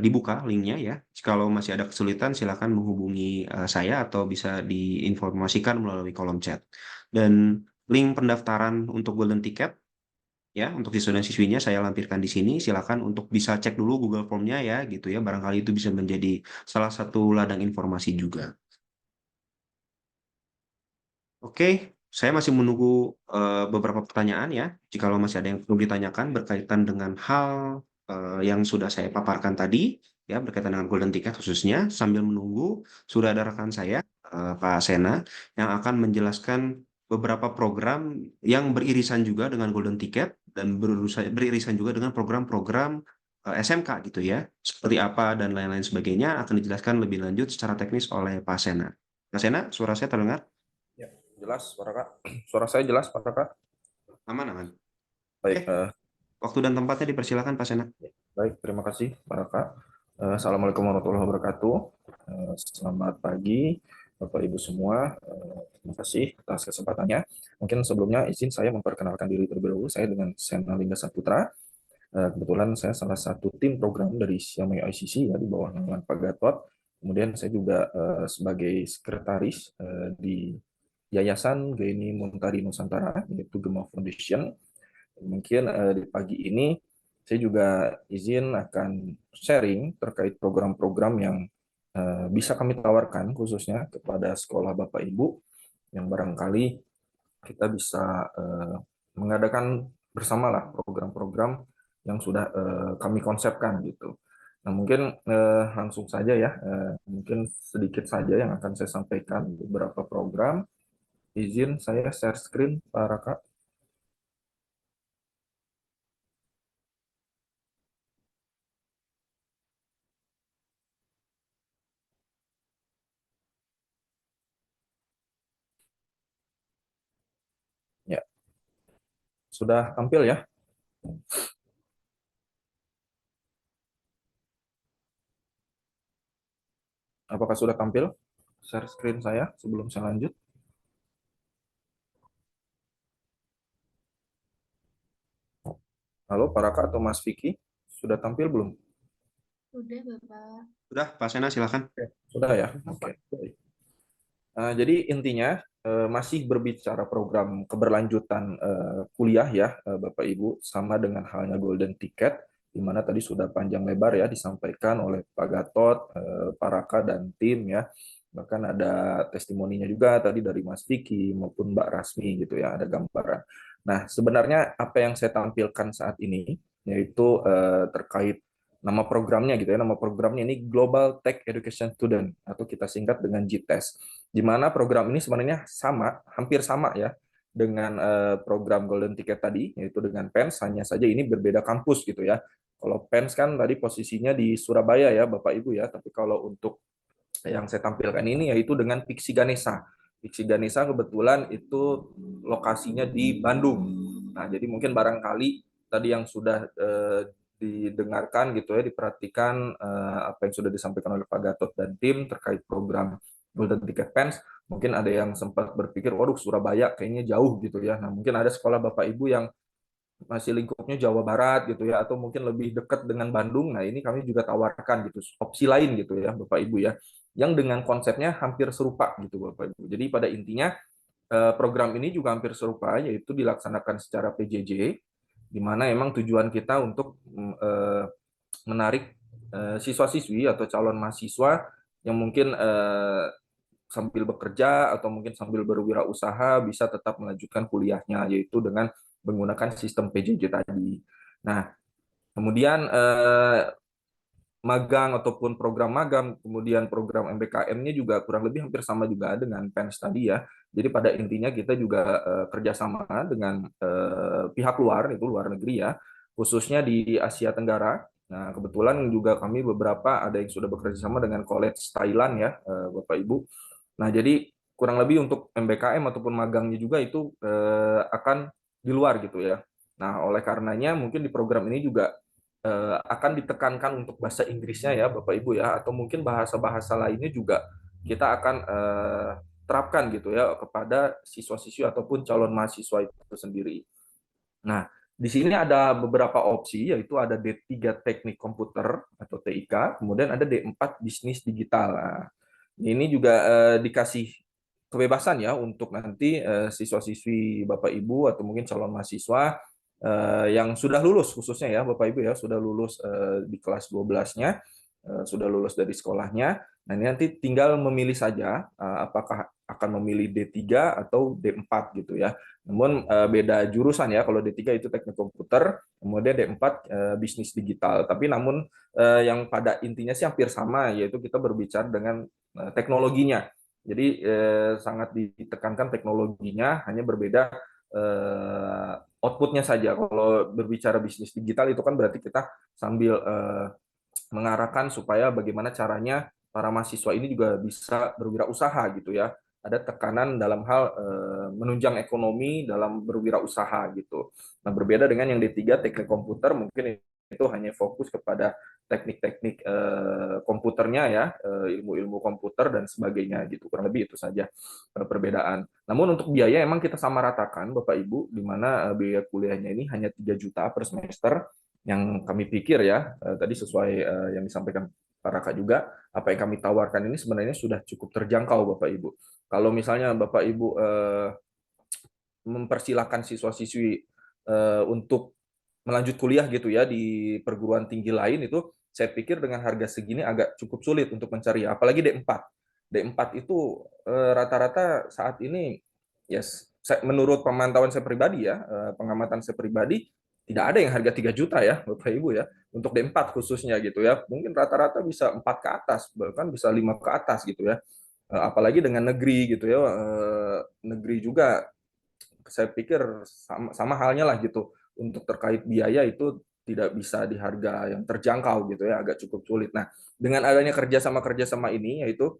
dibuka linknya ya. Kalau masih ada kesulitan, silakan menghubungi saya atau bisa diinformasikan melalui kolom chat. Dan link pendaftaran untuk Golden Ticket ya, untuk siswa dan siswinya saya lampirkan di sini. Silakan untuk bisa cek dulu Google Form-nya ya, gitu ya. Barangkali itu bisa menjadi salah satu ladang informasi juga. Oke, saya masih menunggu beberapa pertanyaan ya. Jika masih ada yang perlu ditanyakan berkaitan dengan hal yang sudah saya paparkan tadi, ya berkaitan dengan Golden Ticket khususnya, sambil menunggu sudah ada rekan saya, Pak Sena, yang akan menjelaskan beberapa program yang beririsan juga dengan Golden Ticket dan beririsan juga dengan program-program SMK gitu ya, seperti apa dan lain-lain sebagainya akan dijelaskan lebih lanjut secara teknis oleh Pak Sena. Pak Sena, suara saya terdengar? Jelas, Pak Raka. Suara saya jelas, Pak Raka. Aman, aman. Baik, Waktu dan tempatnya dipersilakan, Pak Sena. baik. Terima kasih, Pak Raka. Assalamualaikum warahmatullahi wabarakatuh. Selamat pagi, Bapak Ibu semua. Terima kasih atas kesempatannya. Mungkin sebelumnya izin saya memperkenalkan diri terlebih dahulu. Saya dengan Sena Lingga Saputra. Kebetulan saya salah satu tim program dari Xiaomi ICC ya, di bawah naungan Pak Gatot. Kemudian saya juga sebagai sekretaris di Yayasan Geni Muntari Nusantara, yaitu Gema Foundation. Mungkin di pagi ini saya juga izin akan sharing terkait program-program yang bisa kami tawarkan khususnya kepada sekolah Bapak Ibu yang barangkali kita bisa mengadakan bersamalah program-program yang sudah kami konsepkan gitu. Nah, mungkin langsung saja ya, mungkin sedikit saja yang akan saya sampaikan beberapa program. Izin saya share screen, Pak Raka. Ya, sudah tampil ya? Apakah sudah tampil? Share screen saya sebelum saya lanjut. Halo, Pak Raka atau Mas Vicky, sudah tampil belum? Udah, Bapak. Sudah, Pak Sena, silakan. Sudah ya? Oke. Jadi intinya masih berbicara program keberlanjutan kuliah ya, Bapak Ibu, sama dengan halnya Golden Ticket, di mana tadi sudah panjang lebar ya disampaikan oleh Pak Gatot, Pak Raka dan tim ya. Bahkan ada testimoninya juga tadi dari Mas Vicky maupun Mbak Rasmi gitu ya, ada gambaran. Nah, sebenarnya apa yang saya tampilkan saat ini yaitu terkait nama programnya gitu ya. Nama programnya ini Global Tech Education Student atau kita singkat dengan GTES. Di mana program ini sebenarnya sama, hampir sama ya dengan program Golden Ticket tadi, yaitu dengan PENS, hanya saja ini berbeda kampus gitu ya. Kalau PENS kan tadi posisinya di Surabaya ya Bapak Ibu ya, tapi kalau untuk yang saya tampilkan ini yaitu dengan Pixi Ganesha. Pixi Ganesha kebetulan itu lokasinya di Bandung. Nah, jadi mungkin barangkali tadi yang sudah didengarkan gitu ya, diperhatikan apa yang sudah disampaikan oleh Pak Gatot dan tim terkait program Golden Ticket PENS, mungkin ada yang sempat berpikir, waduh Surabaya kayaknya jauh gitu ya. Nah, mungkin ada sekolah Bapak Ibu yang masih lingkupnya Jawa Barat gitu ya, atau mungkin lebih dekat dengan Bandung. Nah, ini kami juga tawarkan gitu, opsi lain gitu ya Bapak Ibu ya, yang dengan konsepnya hampir serupa gitu Bapak Ibu. Jadi pada intinya program ini juga hampir serupa, yaitu dilaksanakan secara PJJ, di mana emang tujuan kita untuk menarik siswa-siswi atau calon mahasiswa yang mungkin sambil bekerja atau mungkin sambil berwirausaha bisa tetap melanjutkan kuliahnya, yaitu dengan menggunakan sistem PJJ tadi. Nah, kemudian magang ataupun program magang, kemudian program MBKM-nya juga kurang lebih hampir sama juga dengan PENS tadi ya. Jadi pada intinya kita juga kerjasama dengan pihak luar, itu luar negeri ya, khususnya di Asia Tenggara. Nah, kebetulan juga kami beberapa ada yang sudah bekerja sama dengan College Thailand ya, Bapak Ibu. Nah, jadi kurang lebih untuk MBKM ataupun magangnya juga itu akan di luar gitu ya. Nah, oleh karenanya mungkin di program ini juga akan ditekankan untuk bahasa Inggrisnya ya Bapak Ibu ya, atau mungkin bahasa-bahasa lainnya juga kita akan terapkan gitu ya kepada siswa-siswi ataupun calon mahasiswa itu sendiri. Nah, di sini ada beberapa opsi, yaitu ada D3 Teknik Komputer atau TIK, kemudian ada D4 Bisnis Digital. Nah, ini juga dikasih kebebasan ya untuk nanti siswa-siswi Bapak Ibu atau mungkin calon mahasiswa yang sudah lulus khususnya ya Bapak Ibu ya, sudah lulus di kelas 12-nya, sudah lulus dari sekolahnya. Nah, ini nanti tinggal memilih saja apakah akan memilih D3 atau D4 gitu ya. Namun beda jurusan ya, kalau D3 itu teknik komputer, kemudian D4 bisnis digital. Tapi namun yang pada intinya sih hampir sama, yaitu kita berbicara dengan teknologinya. Jadi sangat ditekankan teknologinya, hanya berbeda outputnya saja. Kalau berbicara bisnis digital itu kan berarti kita sambil mengarahkan supaya bagaimana caranya para mahasiswa ini juga bisa berwirausaha gitu ya. ada tekanan dalam hal menunjang ekonomi dalam berwirausaha gitu. Nah, berbeda dengan yang D3 teknik komputer, mungkin itu hanya fokus kepada teknik-teknik komputernya ya, ilmu-ilmu komputer dan sebagainya gitu. Kurang lebih itu saja perbedaan. Namun untuk biaya emang kita sama ratakan Bapak Ibu, di mana biaya kuliahnya ini hanya 3 juta per semester, yang kami pikir ya, tadi sesuai yang disampaikan Pak Raka juga, apa yang kami tawarkan ini sebenarnya sudah cukup terjangkau Bapak Ibu. Kalau misalnya Bapak Ibu mempersilahkan siswa-siswi untuk melanjut kuliah gitu ya di perguruan tinggi lain, itu saya pikir dengan harga segini agak cukup sulit untuk mencari, apalagi D4. D4 itu rata-rata saat ini, yes, menurut pemantauan saya pribadi ya, pengamatan saya pribadi, tidak ada yang harga 3 juta ya Bapak Ibu ya, untuk D4 khususnya gitu ya. Mungkin rata-rata bisa 4 ke atas, bahkan bisa 5 ke atas gitu ya. Apalagi dengan negeri gitu ya, negeri juga saya pikir sama halnya lah gitu, untuk terkait biaya itu tidak bisa di harga yang terjangkau gitu ya, agak cukup sulit. Nah, dengan adanya kerjasama ini, yaitu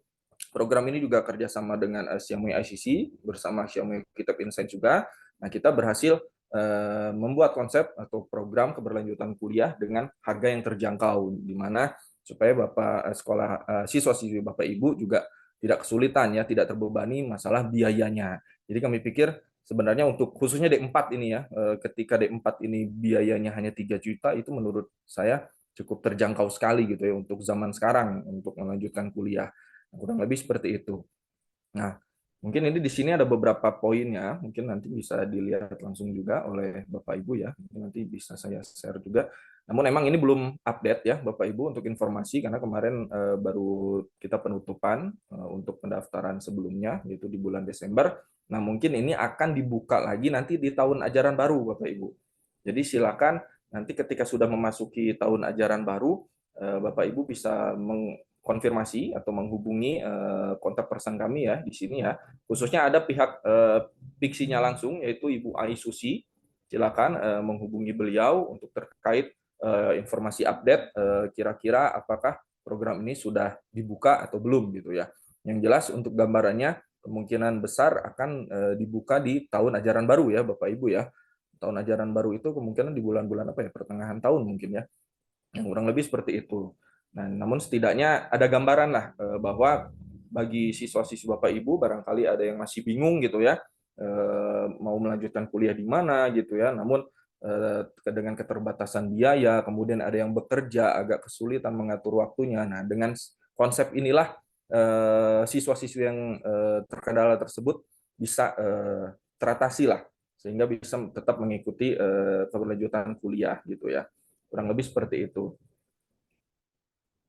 program ini juga kerjasama dengan Xiaomi ICC bersama Xiaomi Kitab Insight juga. Nah, kita berhasil membuat konsep atau program keberlanjutan kuliah dengan harga yang terjangkau, di mana supaya Bapak siswa-siswi Bapak Ibu juga tidak kesulitan ya, tidak terbebani masalah biayanya. Jadi kami pikir sebenarnya untuk khususnya D4 ini ya, ketika D4 ini biayanya hanya 3 juta, itu menurut saya cukup terjangkau sekali gitu ya untuk zaman sekarang untuk melanjutkan kuliah. Kurang lebih seperti itu. Nah, mungkin ini di sini ada beberapa poinnya, mungkin nanti bisa dilihat langsung juga oleh Bapak Ibu ya, nanti bisa saya share juga. Namun emang ini belum update ya Bapak Ibu untuk informasi, karena kemarin baru kita penutupan untuk pendaftaran sebelumnya, yaitu di bulan Desember. Nah, mungkin ini akan dibuka lagi nanti di tahun ajaran baru Bapak Ibu. Jadi silakan nanti ketika sudah memasuki tahun ajaran baru, Bapak Ibu bisa konfirmasi atau menghubungi kontak person kami ya di sini ya. Khususnya ada pihak Pixinya langsung, yaitu Ibu Ai Susi. Silakan menghubungi beliau untuk terkait informasi update kira-kira apakah program ini sudah dibuka atau belum gitu ya. Yang jelas untuk gambarannya kemungkinan besar akan dibuka di tahun ajaran baru ya Bapak Ibu ya. Tahun ajaran baru itu kemungkinan di bulan-bulan apa ya, pertengahan tahun mungkin ya. Yang kurang lebih seperti itu. Nah, namun setidaknya ada gambaran lah bahwa bagi siswa-siswi Bapak Ibu barangkali ada yang masih bingung gitu ya, mau melanjutkan kuliah di mana gitu ya. Namun dengan keterbatasan biaya, kemudian ada yang bekerja agak kesulitan mengatur waktunya. Nah, dengan konsep inilah siswa-siswi yang terkendala tersebut bisa teratasi lah, sehingga bisa tetap mengikuti keberlanjutan kuliah gitu ya. Kurang lebih seperti itu.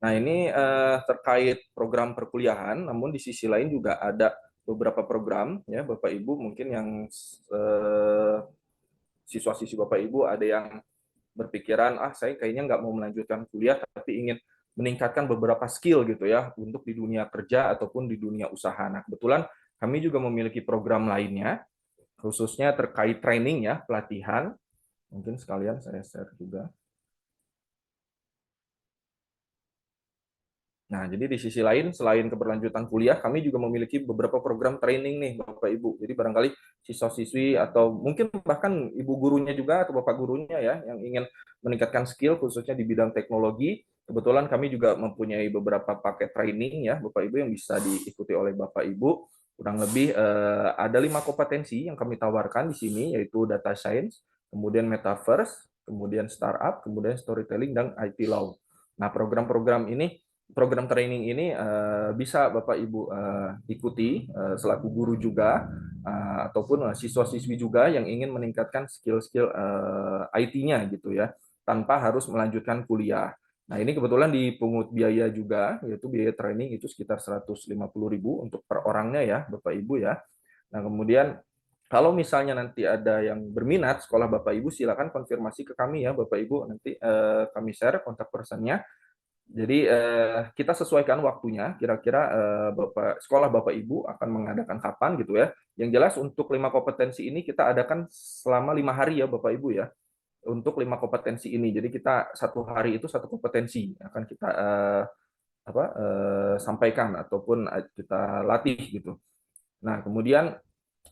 Nah, ini terkait program perkuliahan, namun di sisi lain juga ada beberapa program ya Bapak Ibu, mungkin yang siswa-siswi Bapak Ibu ada yang berpikiran, saya kayaknya nggak mau melanjutkan kuliah, tapi ingin meningkatkan beberapa skill gitu ya, untuk di dunia kerja ataupun di dunia usaha. Nah, kebetulan kami juga memiliki program lainnya, khususnya terkait training ya, pelatihan. Mungkin sekalian saya share juga. Nah, jadi di sisi lain, selain keberlanjutan kuliah, kami juga memiliki beberapa program training nih, Bapak Ibu. Jadi barangkali siswa-siswi atau mungkin bahkan ibu gurunya juga atau bapak gurunya ya, yang ingin meningkatkan skill khususnya di bidang teknologi, kebetulan kami juga mempunyai beberapa paket training ya, Bapak Ibu, yang bisa diikuti oleh Bapak Ibu. Kurang lebih ada 5 kompetensi yang kami tawarkan di sini, yaitu data science, kemudian metaverse, kemudian startup, kemudian storytelling, dan IT law. Nah, program training ini bisa Bapak Ibu ikuti selaku guru juga ataupun siswa-siswi juga yang ingin meningkatkan skill-skill IT-nya gitu ya, tanpa harus melanjutkan kuliah. Nah, ini kebetulan dipungut biaya juga, yaitu biaya training itu sekitar 150.000 untuk per orangnya ya Bapak Ibu ya. Nah, kemudian kalau misalnya nanti ada yang berminat sekolah Bapak Ibu, silakan konfirmasi ke kami ya Bapak Ibu, nanti kami share kontak personnya. Jadi kita sesuaikan waktunya, kira-kira sekolah Bapak Ibu akan mengadakan kapan gitu ya. Yang jelas untuk 5 kompetensi ini kita adakan selama 5 hari ya Bapak Ibu ya. Untuk 5 kompetensi ini, jadi kita 1 hari itu 1 kompetensi akan kita sampaikan ataupun kita latih gitu. Nah, kemudian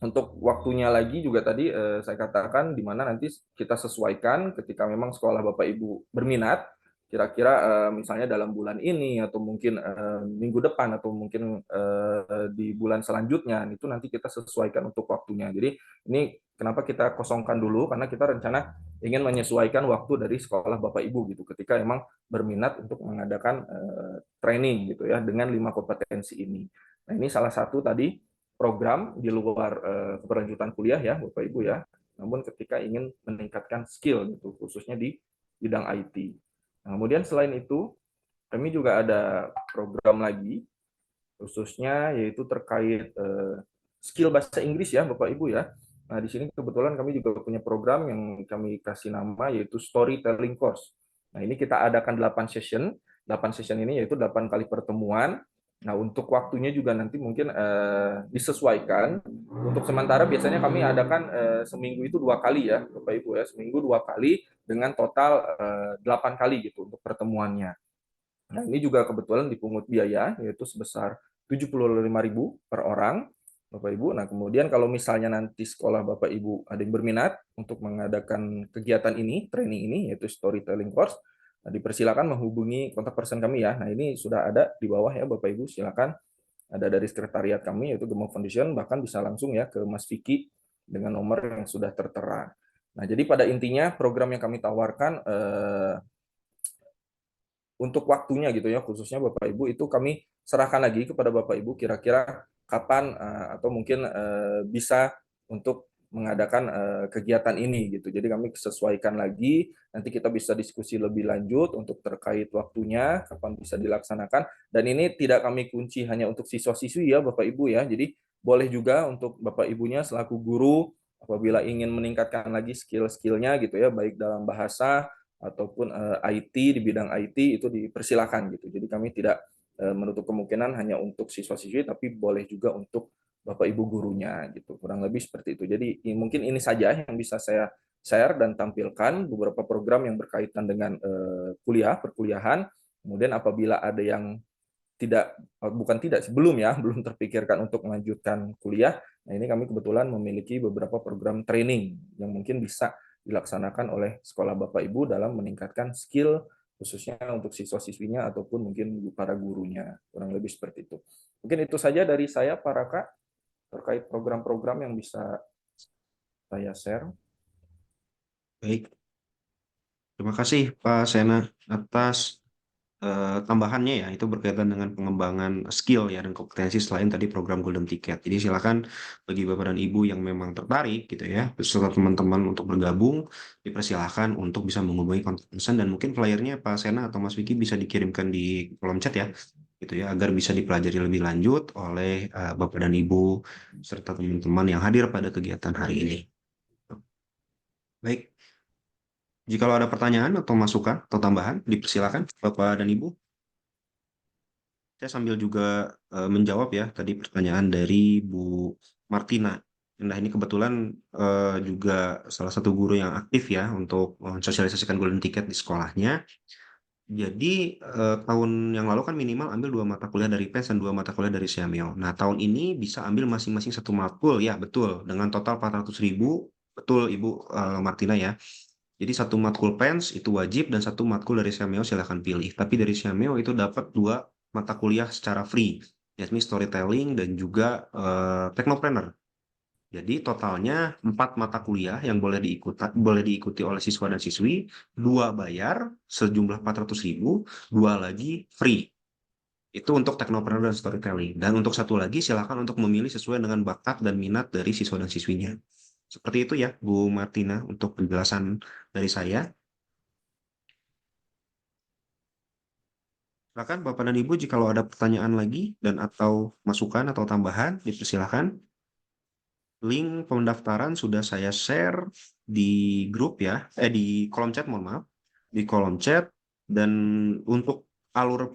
untuk waktunya lagi juga tadi saya katakan di mana nanti kita sesuaikan ketika memang sekolah Bapak Ibu berminat, kira-kira misalnya dalam bulan ini atau mungkin minggu depan atau mungkin di bulan selanjutnya, itu nanti kita sesuaikan untuk waktunya. Jadi ini kenapa kita kosongkan dulu, karena kita rencana ingin menyesuaikan waktu dari sekolah Bapak Ibu gitu, ketika memang berminat untuk mengadakan training gitu ya dengan 5 kompetensi ini. Nah, ini salah satu tadi program di luar keberlanjutan kuliah ya Bapak Ibu ya. Namun ketika ingin meningkatkan skill gitu, khususnya di bidang IT. Nah, kemudian selain itu kami juga ada program lagi khususnya yaitu terkait skill bahasa Inggris ya Bapak Ibu ya. Nah, di sini kebetulan kami juga punya program yang kami kasih nama yaitu Storytelling Course. Nah, ini kita adakan 8 session. 8 session ini yaitu 8 kali pertemuan. Nah, untuk waktunya juga nanti mungkin disesuaikan. Untuk sementara biasanya kami adakan seminggu itu 2 kali ya, Bapak Ibu ya. Seminggu 2 kali dengan total 8 kali gitu untuk pertemuannya. Nah, ini juga kebetulan dipungut biaya yaitu sebesar 75.000 per orang, Bapak Ibu. Nah, kemudian kalau misalnya nanti sekolah Bapak Ibu ada yang berminat untuk mengadakan kegiatan ini, training ini yaitu storytelling course, nah, dipersilakan menghubungi kontak person kami ya. Nah, ini sudah ada di bawah ya Bapak Ibu, silakan ada dari sekretariat kami yaitu Gemok Foundation, bahkan bisa langsung ya ke Mas Vicky dengan nomor yang sudah tertera. Nah, jadi pada intinya program yang kami tawarkan untuk waktunya gitu ya, khususnya Bapak Ibu itu kami serahkan lagi kepada Bapak Ibu kira-kira kapan atau mungkin bisa untuk mengadakan kegiatan ini gitu. Jadi kami sesuaikan lagi, nanti kita bisa diskusi lebih lanjut untuk terkait waktunya, kapan bisa dilaksanakan. Dan ini tidak kami kunci hanya untuk siswa-siswi ya Bapak Ibu ya. Jadi boleh juga untuk Bapak Ibunya selaku guru apabila ingin meningkatkan lagi skill-skillnya gitu ya, baik dalam bahasa ataupun IT di bidang IT itu dipersilakan gitu. Jadi kami tidak menutup kemungkinan hanya untuk siswa-siswi, tapi boleh juga untuk Bapak Ibu gurunya gitu. Kurang lebih seperti itu. Jadi mungkin ini saja yang bisa saya share dan tampilkan beberapa program yang berkaitan dengan perkuliahan. Kemudian apabila ada yang bukan tidak sebelum ya belum terpikirkan untuk melanjutkan kuliah, nah ini kami kebetulan memiliki beberapa program training yang mungkin bisa dilaksanakan oleh sekolah Bapak Ibu dalam meningkatkan skill khususnya untuk siswa-siswinya ataupun mungkin para gurunya. Kurang lebih seperti itu. Mungkin itu saja dari saya para Kak terkait program-program yang bisa saya share. Baik, terima kasih Pak Sena atas tambahannya ya, itu berkaitan dengan pengembangan skill ya dan kompetensi selain tadi program Golden Ticket. Jadi silakan bagi Bapak dan Ibu yang memang tertarik gitu ya, beserta teman-teman untuk bergabung, dipersilahkan untuk bisa menghubungi kontak person dan mungkin flyernya Pak Sena atau Mas Vicky bisa dikirimkan di kolom chat ya, gitu ya, agar bisa dipelajari lebih lanjut oleh Bapak dan Ibu serta teman-teman yang hadir pada kegiatan hari ini. Baik. Jika ada pertanyaan atau masukan atau tambahan, dipersilakan Bapak dan Ibu. Saya sambil juga menjawab ya tadi pertanyaan dari Bu Martina. Nah, ini kebetulan juga salah satu guru yang aktif ya untuk mensosialisasikan Golden Ticket di sekolahnya. Jadi tahun yang lalu kan minimal ambil 2 mata kuliah dari PES dan 2 mata kuliah dari Siameo. Nah, tahun ini bisa ambil masing-masing 1 matkul ya, betul, dengan total 400.000. Betul Ibu Martina ya. Jadi 1 matkul PENS itu wajib dan 1 matkul dari Siameo silahkan pilih. Tapi dari Siameo itu dapat 2 mata kuliah secara free, yakni storytelling dan juga technopreneur. Jadi totalnya 4 mata kuliah yang boleh diikuti oleh siswa dan siswi, 2 bayar sejumlah 400.000, 2 lagi free. Itu untuk technopreneur dan storytelling. Dan untuk 1 lagi silakan untuk memilih sesuai dengan bakat dan minat dari siswa dan siswinya. Seperti itu ya, Bu Martina, untuk penjelasan dari saya. Silakan Bapak dan Ibu jika ada pertanyaan lagi dan atau masukan atau tambahan, dipersilakan. Link pendaftaran sudah saya share di grup ya, di kolom chat, mohon maaf, di kolom chat. Dan untuk alur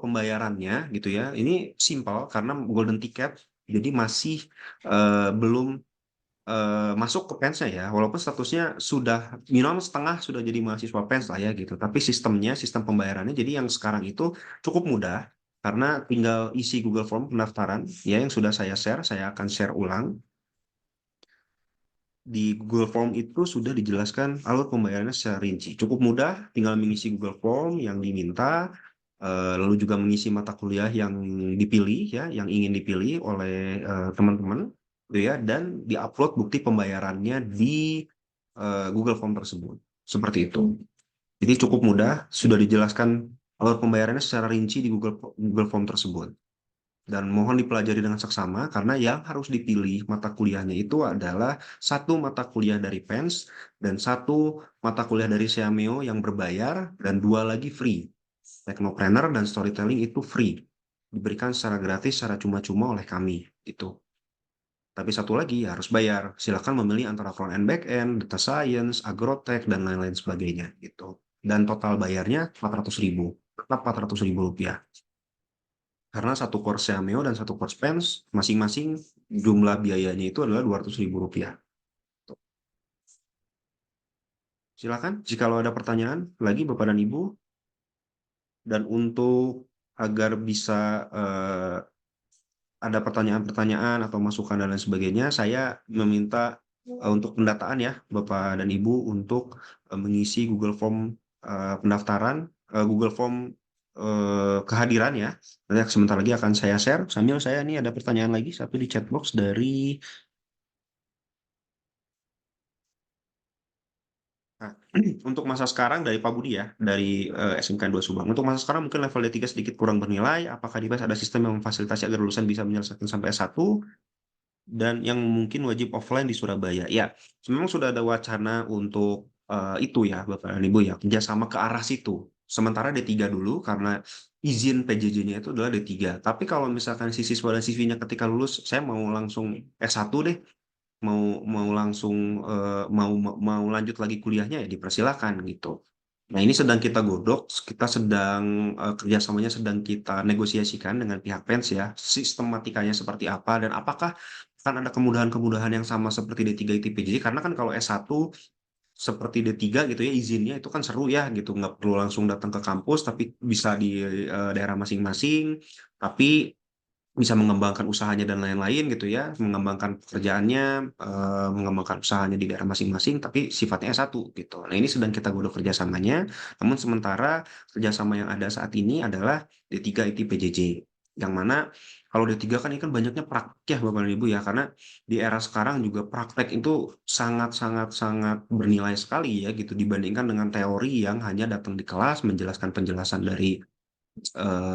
pembayarannya gitu ya, ini simpel karena Golden Ticket, jadi masih belum masuk ke PENS-nya ya, walaupun statusnya sudah minimal setengah sudah jadi mahasiswa PENS lah ya gitu. Tapi sistem pembayarannya jadi yang sekarang itu cukup mudah karena tinggal isi Google Form pendaftaran ya yang sudah saya share, saya akan share ulang. Di Google Form itu sudah dijelaskan alur pembayarannya secara rinci. Cukup mudah, tinggal mengisi Google Form yang diminta, lalu juga mengisi mata kuliah yang dipilih ya, yang ingin dipilih oleh teman-teman, gitu ya, dan diupload bukti pembayarannya di Google Form tersebut. Seperti itu. Jadi cukup mudah, sudah dijelaskan alur pembayarannya secara rinci di Google Form tersebut. Dan mohon dipelajari dengan seksama karena yang harus dipilih mata kuliahnya itu adalah satu mata kuliah dari PENS dan satu mata kuliah dari Seameo yang berbayar dan dua lagi free. Technopreneur dan Storytelling itu free. Diberikan secara gratis, secara cuma-cuma oleh kami. Itu. Tapi satu lagi ya harus bayar. Silakan memilih antara front end back end, data science, agrotech, dan lain-lain sebagainya. Gitu. Dan total bayarnya 400.000. Tetap 400.000 rupiah. Karena satu course Seameo dan satu course PENS, masing-masing jumlah biayanya itu adalah 200.000 rupiah. Silakan, jika ada pertanyaan lagi Bapak dan Ibu. Dan untuk agar bisa ada pertanyaan-pertanyaan atau masukan dan lain sebagainya, saya meminta untuk pendataan ya Bapak dan Ibu untuk mengisi Google Form pendaftaran, Google Form kehadiran ya. Nanti sebentar lagi akan saya share. Sambil saya nih ada pertanyaan lagi satu di chat box dari Nah, untuk masa sekarang dari Pak Budi ya, dari SMK 2 Subang. Untuk masa sekarang mungkin level D3 sedikit kurang bernilai. Apakah di BES ada sistem yang memfasilitasi agar lulusan bisa menyelesaikan sampai S1 dan yang mungkin wajib offline di Surabaya? Ya, memang sudah ada wacana untuk itu ya, Bapak dan Ibu ya, kerjasama ke arah situ. Sementara D3 dulu karena izin PJJ-nya itu adalah D3. Tapi kalau misalkan si siswa dan siswinya ketika lulus, saya mau langsung S1 deh, mau mau langsung mau lanjut lagi kuliahnya ya dipersilakan gitu. Nah ini sedang kita godok, kita sedang kerjasamanya sedang kita negosiasikan dengan pihak PENS ya, sistematikanya seperti apa dan apakah akan ada kemudahan-kemudahan yang sama seperti D3 ITPJ karena kan kalau S1 seperti D3 gitu ya izinnya itu kan seru ya gitu nggak perlu langsung datang ke kampus tapi bisa di daerah masing-masing tapi bisa mengembangkan usahanya dan lain-lain gitu ya, mengembangkan pekerjaannya, mengembangkan usahanya di daerah masing-masing, tapi sifatnya S1 gitu. Nah ini sedang kita godok kerjasamanya, namun sementara kerjasama yang ada saat ini adalah D3 IT PJJ, yang mana kalau D3 kan ini kan banyaknya praktek ya Bapak dan Ibu ya, karena di era sekarang juga praktek itu sangat bernilai sekali ya gitu dibandingkan dengan teori yang hanya datang di kelas menjelaskan penjelasan dari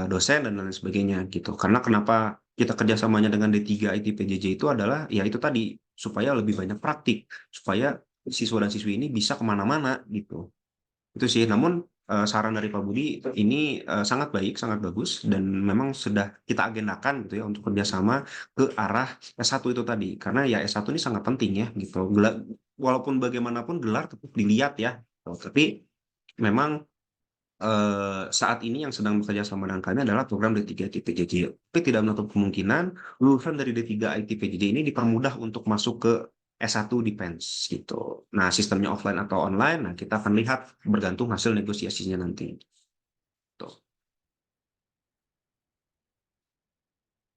dosen dan lain sebagainya gitu. Karena kenapa kita kerjasamanya dengan D3 IT PJJ itu adalah ya itu tadi supaya lebih banyak praktik, supaya siswa dan siswi ini bisa kemana-mana gitu. Itu sih. Namun saran dari Pak Budi ini sangat baik, sangat bagus dan memang sudah kita agendakan gitu ya untuk kerjasama ke arah S1 itu tadi. Karena ya S1 ini sangat penting ya gitu. Walaupun bagaimanapun gelar tetap dilihat ya. Tapi memang saat ini yang sedang bekerja sama dengan kami adalah program D3 ITPJJ. Tapi tidak menutup kemungkinan lulusan dari D3 ITPJJ ini dipermudah untuk masuk ke S1 di PENS gitu. Nah, sistemnya offline atau online, nah kita akan lihat bergantung hasil negosiasinya nanti. Tuh.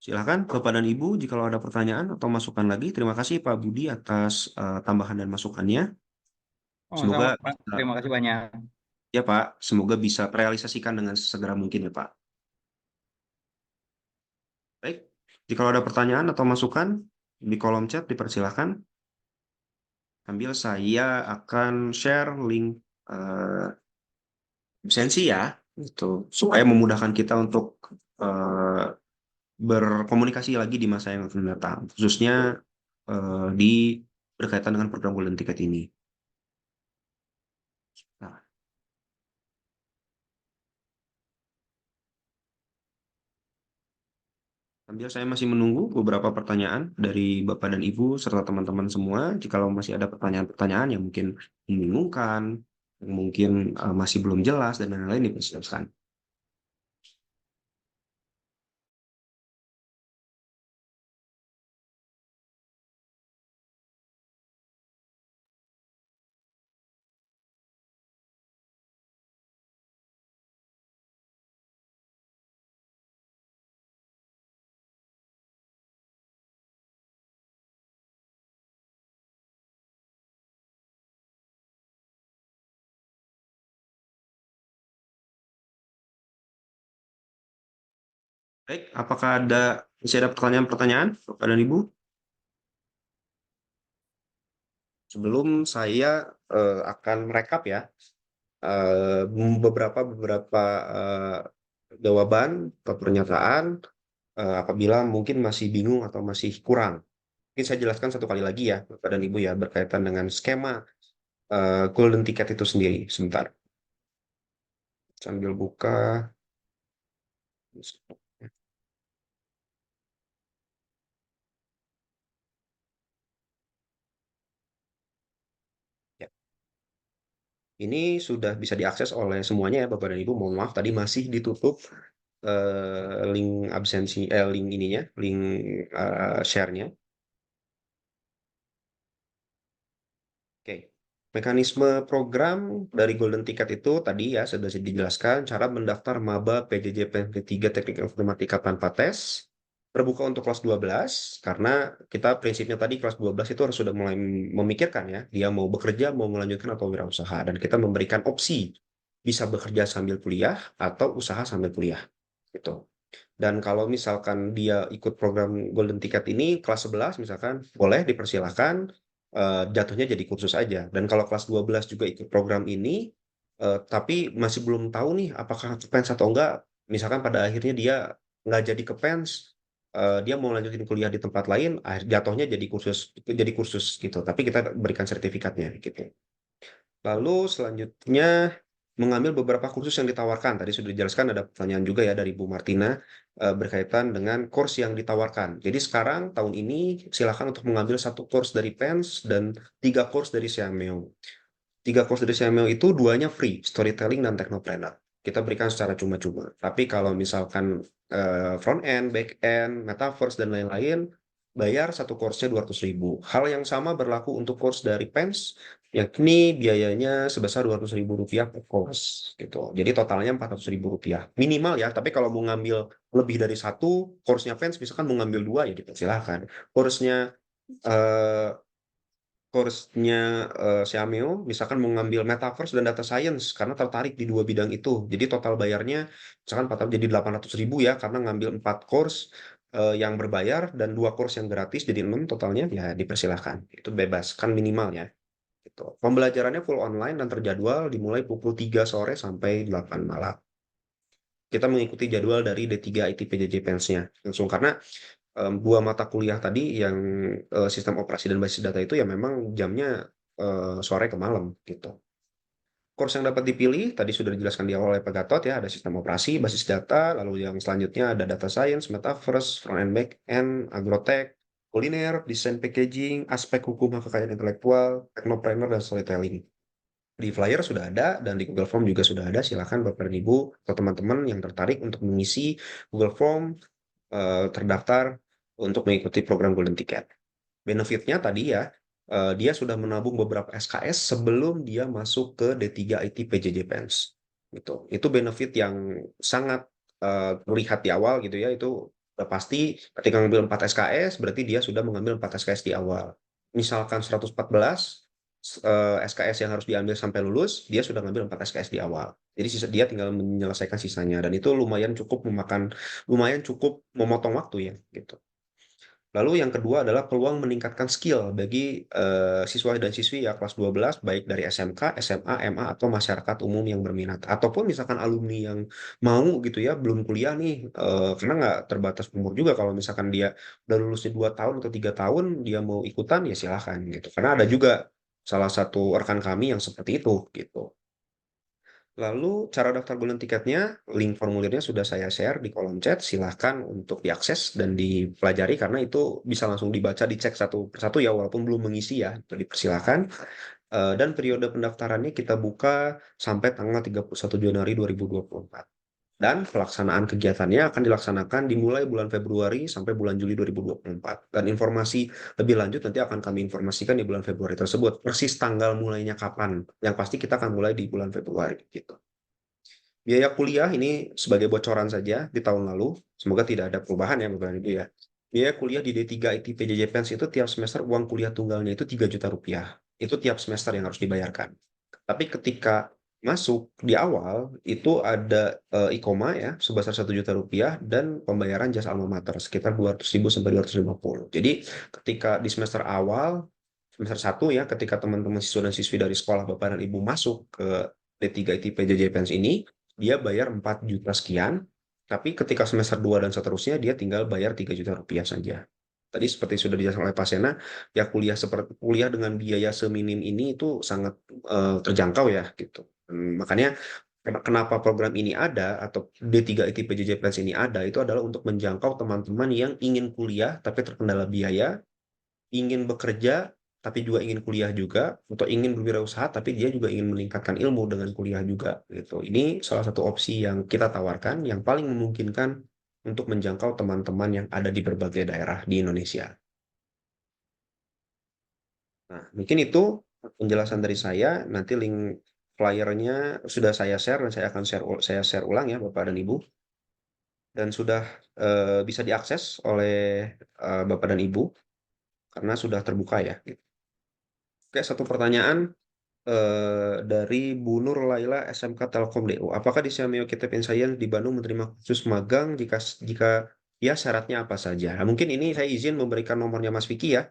Silakan Bapak dan Ibu jika ada pertanyaan atau masukan lagi. Terima kasih Pak Budi atas tambahan dan masukannya. Oh, sama Semoga Pak. Terima kasih banyak. ya Pak, semoga bisa terrealisasikan dengan segera mungkin ya Pak. Baik, jika ada pertanyaan atau masukan di kolom chat dipersilakan. Sambil saya akan share link absensi ya, itu supaya memudahkan kita untuk eh, berkomunikasi lagi di masa yang akan datang, khususnya di berkaitan dengan program Golden Ticket ini. Nah, sambil saya masih menunggu beberapa pertanyaan dari Bapak dan Ibu serta teman-teman semua. Jika masih ada pertanyaan-pertanyaan yang mungkin membingungkan, yang mungkin masih belum jelas dan lain-lain dipersilakan. Baik, apakah masih ada pertanyaan-pertanyaan Bapak dan Ibu? Sebelum saya akan merekap ya beberapa eh, jawaban atau pernyataan apabila mungkin masih bingung atau masih kurang. Mungkin saya jelaskan satu kali lagi ya Bapak dan Ibu ya berkaitan dengan skema golden ticket itu sendiri. Sebentar, sambil buka. Ya, ini sudah bisa diakses oleh semuanya ya Bapak dan Ibu. Mohon maaf tadi masih ditutup link absensi, link ininya, link share-nya. Oke, mekanisme program dari Golden Ticket itu tadi ya sudah dijelaskan cara mendaftar maba PJJ PNP 3 Teknik Informatika tanpa tes. Terbuka untuk kelas 12 karena kita prinsipnya tadi kelas 12 itu harus sudah mulai memikirkan ya, dia mau bekerja, mau melanjutkan atau wirausaha dan kita memberikan opsi bisa bekerja sambil kuliah atau usaha sambil kuliah gitu. Dan kalau misalkan dia ikut program Golden Ticket ini kelas 11 misalkan boleh dipersilahkan jatuhnya jadi kursus aja. Dan kalau kelas 12 juga ikut program ini tapi masih belum tahu nih apakah kepens atau enggak, misalkan pada akhirnya dia nggak jadi kepens, dia mau lanjutin kuliah di tempat lain, jatuhnya jadi kursus gitu. Tapi kita berikan sertifikatnya gitu. Lalu selanjutnya mengambil beberapa kursus yang ditawarkan. Tadi sudah dijelaskan ada pertanyaan juga ya dari Bu Martina berkaitan dengan course yang ditawarkan. Jadi sekarang tahun ini silakan untuk mengambil 1 course dari PENS dan 3 course dari Xiameo. 3 course dari Xiameo itu 2-nya free, storytelling dan technopreneur. Kita berikan secara cuma-cuma. Tapi kalau misalkan front end, back end, metaverse dan lain-lain, bayar 1 course-nya 200.000. Hal yang sama berlaku untuk course dari PENS, yakni biayanya sebesar Rp200.000 per course gitu. Jadi totalnya Rp400.000 minimal ya. Tapi kalau mau ngambil lebih dari 1 course-nya PENS, misalkan mau ngambil 2 ya dipersilahkan. Course-nya eh, course-nya Xiameo, misalkan mau ngambil Metaverse dan Data Science karena tertarik di 2 bidang itu. Jadi total bayarnya misalkan jadi 800.000 ya karena ngambil 4 course yang berbayar dan 2 course yang gratis jadi 6 totalnya ya dipersilahkan. Itu bebas, kan minimal ya. Gitu. Pembelajarannya full online dan terjadwal dimulai pukul 3 sore sampai 8 malam. Kita mengikuti jadwal dari D3 IT PJJ Pens-nya langsung karena 2 mata kuliah tadi yang sistem operasi dan basis data itu ya memang jamnya sore ke malam gitu. Course yang dapat dipilih tadi sudah dijelaskan di awal oleh Pak Gatot ya, ada sistem operasi, basis data, lalu yang selanjutnya ada data science, metaverse, front end, back end, agrotech, kuliner, desain packaging, aspek hukum hak kekayaan intelektual, technopreneur dan storytelling. Di flyer sudah ada dan di Google Form juga sudah ada. Silakan Bapak dan Ibu atau teman-teman yang tertarik untuk mengisi Google Form terdaftar untuk mengikuti program Golden Ticket. Benefitnya tadi ya, dia sudah menabung beberapa SKS sebelum dia masuk ke D3 IT PJJ Pens. Gitu. Itu benefit yang sangat terlihat di awal gitu ya. Itu udah pasti ketika mengambil 4 SKS berarti dia sudah mengambil 4 SKS di awal. Misalkan 114 SKS yang harus diambil sampai lulus, dia sudah ngambil 4 SKS di awal. Jadi dia tinggal menyelesaikan sisanya dan itu lumayan cukup memotong waktu ya gitu. Lalu yang kedua adalah peluang meningkatkan skill bagi siswa dan siswi ya kelas 12 baik dari SMK, SMA, MA atau masyarakat umum yang berminat ataupun misalkan alumni yang mau gitu ya belum kuliah nih karena nggak terbatas umur juga kalau misalkan dia udah lulusnya 2 tahun atau 3 tahun dia mau ikutan ya silahkan gitu karena ada juga salah satu rekan kami yang seperti itu gitu. Lalu cara daftar Golden Ticketnya, link formulirnya sudah saya share di kolom chat. Silahkan untuk diakses dan dipelajari karena itu bisa langsung dibaca, dicek satu persatu ya, walaupun belum mengisi ya. Itu dipersilahkan. Dan periode pendaftarannya kita buka sampai tanggal 31 Januari 2024. Dan pelaksanaan kegiatannya akan dilaksanakan dimulai bulan Februari sampai bulan Juli 2024. Dan informasi lebih lanjut nanti akan kami informasikan di bulan Februari tersebut. Persis tanggal mulainya kapan. Yang pasti kita akan mulai di bulan Februari. Gitu. Biaya kuliah ini sebagai bocoran saja di tahun lalu. Semoga tidak ada perubahan ya Bapak Ibu ya. Biaya kuliah di D3 IT PJJ Pens itu tiap semester uang kuliah tunggalnya itu 3 juta rupiah. Itu tiap semester yang harus dibayarkan. Tapi ketika masuk di awal itu ada IKOMA ya sebesar 1 juta rupiah dan pembayaran jasa alma mater sekitar 200.000 sampai 250. Jadi ketika di semester awal semester 1 ya ketika teman-teman siswa dan siswi dari sekolah Bapak dan Ibu masuk ke D3 ITP JJPens ini dia bayar 4 juta sekian, tapi ketika semester 2 dan seterusnya dia tinggal bayar 3 juta rupiah saja. Tadi seperti sudah dijelaskan oleh Pak Sena, ya kuliah dengan biaya seminim ini itu sangat terjangkau ya gitu. Makanya kenapa program ini ada atau D3 ITP JJPens ini ada itu adalah untuk menjangkau teman-teman yang ingin kuliah tapi terkendala biaya, ingin bekerja tapi juga ingin kuliah juga, atau ingin berwirausaha tapi dia juga ingin meningkatkan ilmu dengan kuliah juga gitu. Ini salah satu opsi yang kita tawarkan yang paling memungkinkan untuk menjangkau teman-teman yang ada di berbagai daerah di Indonesia. Nah, mungkin itu penjelasan dari saya. Nanti link flyernya sudah saya share dan saya akan share ulang ya Bapak dan Ibu. Dan sudah bisa diakses oleh Bapak dan Ibu karena sudah terbuka ya. Oke, satu pertanyaan dari Bu Nur Laila SMK Telkom DU. Apakah di Siameo Kitepin Science di Bandung menerima khusus magang jika ya syaratnya apa saja? Nah, mungkin ini saya izin memberikan nomornya Mas Vicky ya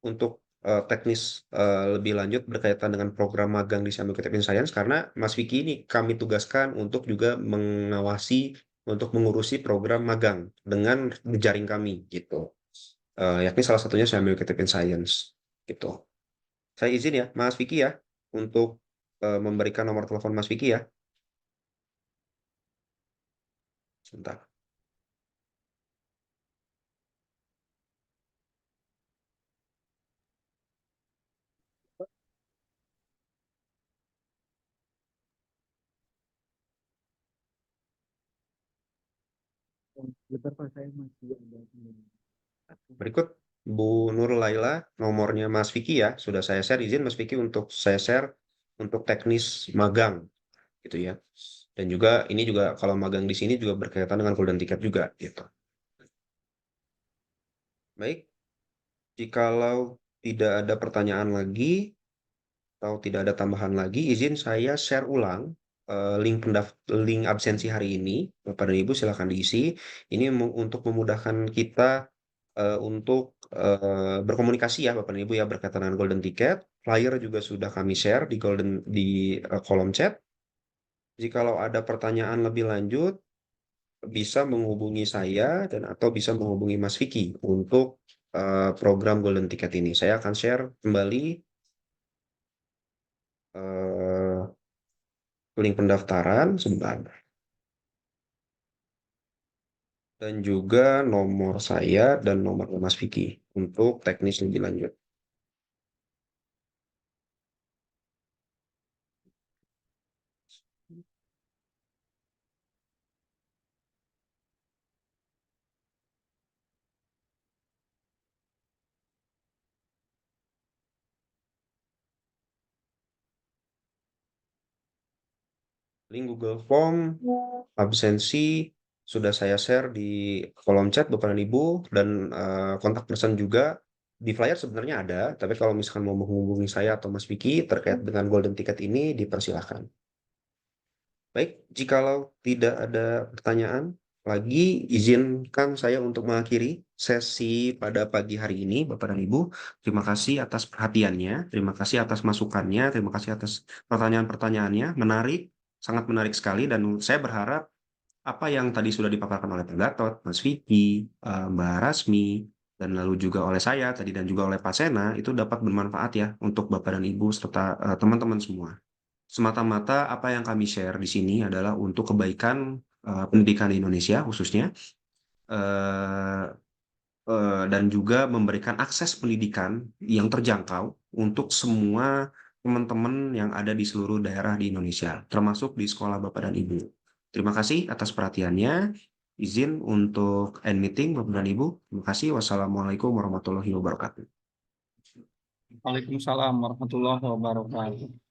untuk teknis lebih lanjut berkaitan dengan program magang di Siameo Kitepin Science karena Mas Vicky ini kami tugaskan untuk juga mengawasi untuk mengurusi program magang dengan jaring kami gitu. Yakni salah satunya Siameo Kitepin Science gitu. Saya izin ya, Mas Vicky ya, untuk memberikan nomor telepon Mas Vicky ya. Sebentar. Berikut Bu Nur Laila, nomornya Mas Vicky ya. Sudah saya share, izin Mas Vicky untuk saya share untuk teknis magang gitu ya. Dan juga ini juga kalau magang di sini juga berkaitan dengan golden ticket juga gitu. Baik, jikalau tidak ada pertanyaan lagi atau tidak ada tambahan lagi, izin saya share ulang link absensi hari ini. Bapak dan Ibu silakan diisi. Ini untuk memudahkan kita untuk berkomunikasi ya Bapak dan Ibu ya berkaitan dengan golden ticket. Flyer juga sudah kami share di kolom chat. Jikalau ada pertanyaan lebih lanjut bisa menghubungi saya dan atau bisa menghubungi Mas Vicky untuk program golden ticket ini. Saya akan share kembali link pendaftaran sebentar. Dan juga nomor saya dan nomor Mas Vicky untuk teknis lebih lanjut. Link Google Form, absensi, sudah saya share di kolom chat Bapak dan Ibu, dan kontak person juga. Di flyer sebenarnya ada, tapi kalau misalkan mau menghubungi saya atau Mas Vicky terkait dengan golden ticket ini, dipersilahkan. Baik, jikalau tidak ada pertanyaan lagi, izinkan saya untuk mengakhiri sesi pada pagi hari ini, Bapak dan Ibu. Terima kasih atas perhatiannya, terima kasih atas masukannya, terima kasih atas pertanyaan-pertanyaannya. Menarik, sangat menarik sekali, dan saya berharap apa yang tadi sudah dipaparkan oleh Pak Gatot, Mas Vicky, Mbak Rasmi, dan lalu juga oleh saya tadi dan juga oleh Pak Sena, itu dapat bermanfaat ya untuk Bapak dan Ibu serta teman-teman semua. Semata-mata apa yang kami share di sini adalah untuk kebaikan pendidikan di Indonesia khususnya dan juga memberikan akses pendidikan yang terjangkau untuk semua teman-teman yang ada di seluruh daerah di Indonesia, termasuk di sekolah Bapak dan Ibu. Terima kasih atas perhatiannya. Izin untuk end meeting Bapak dan Ibu. Terima kasih. Wassalamualaikum warahmatullahi wabarakatuh. Waalaikumsalam warahmatullahi wabarakatuh.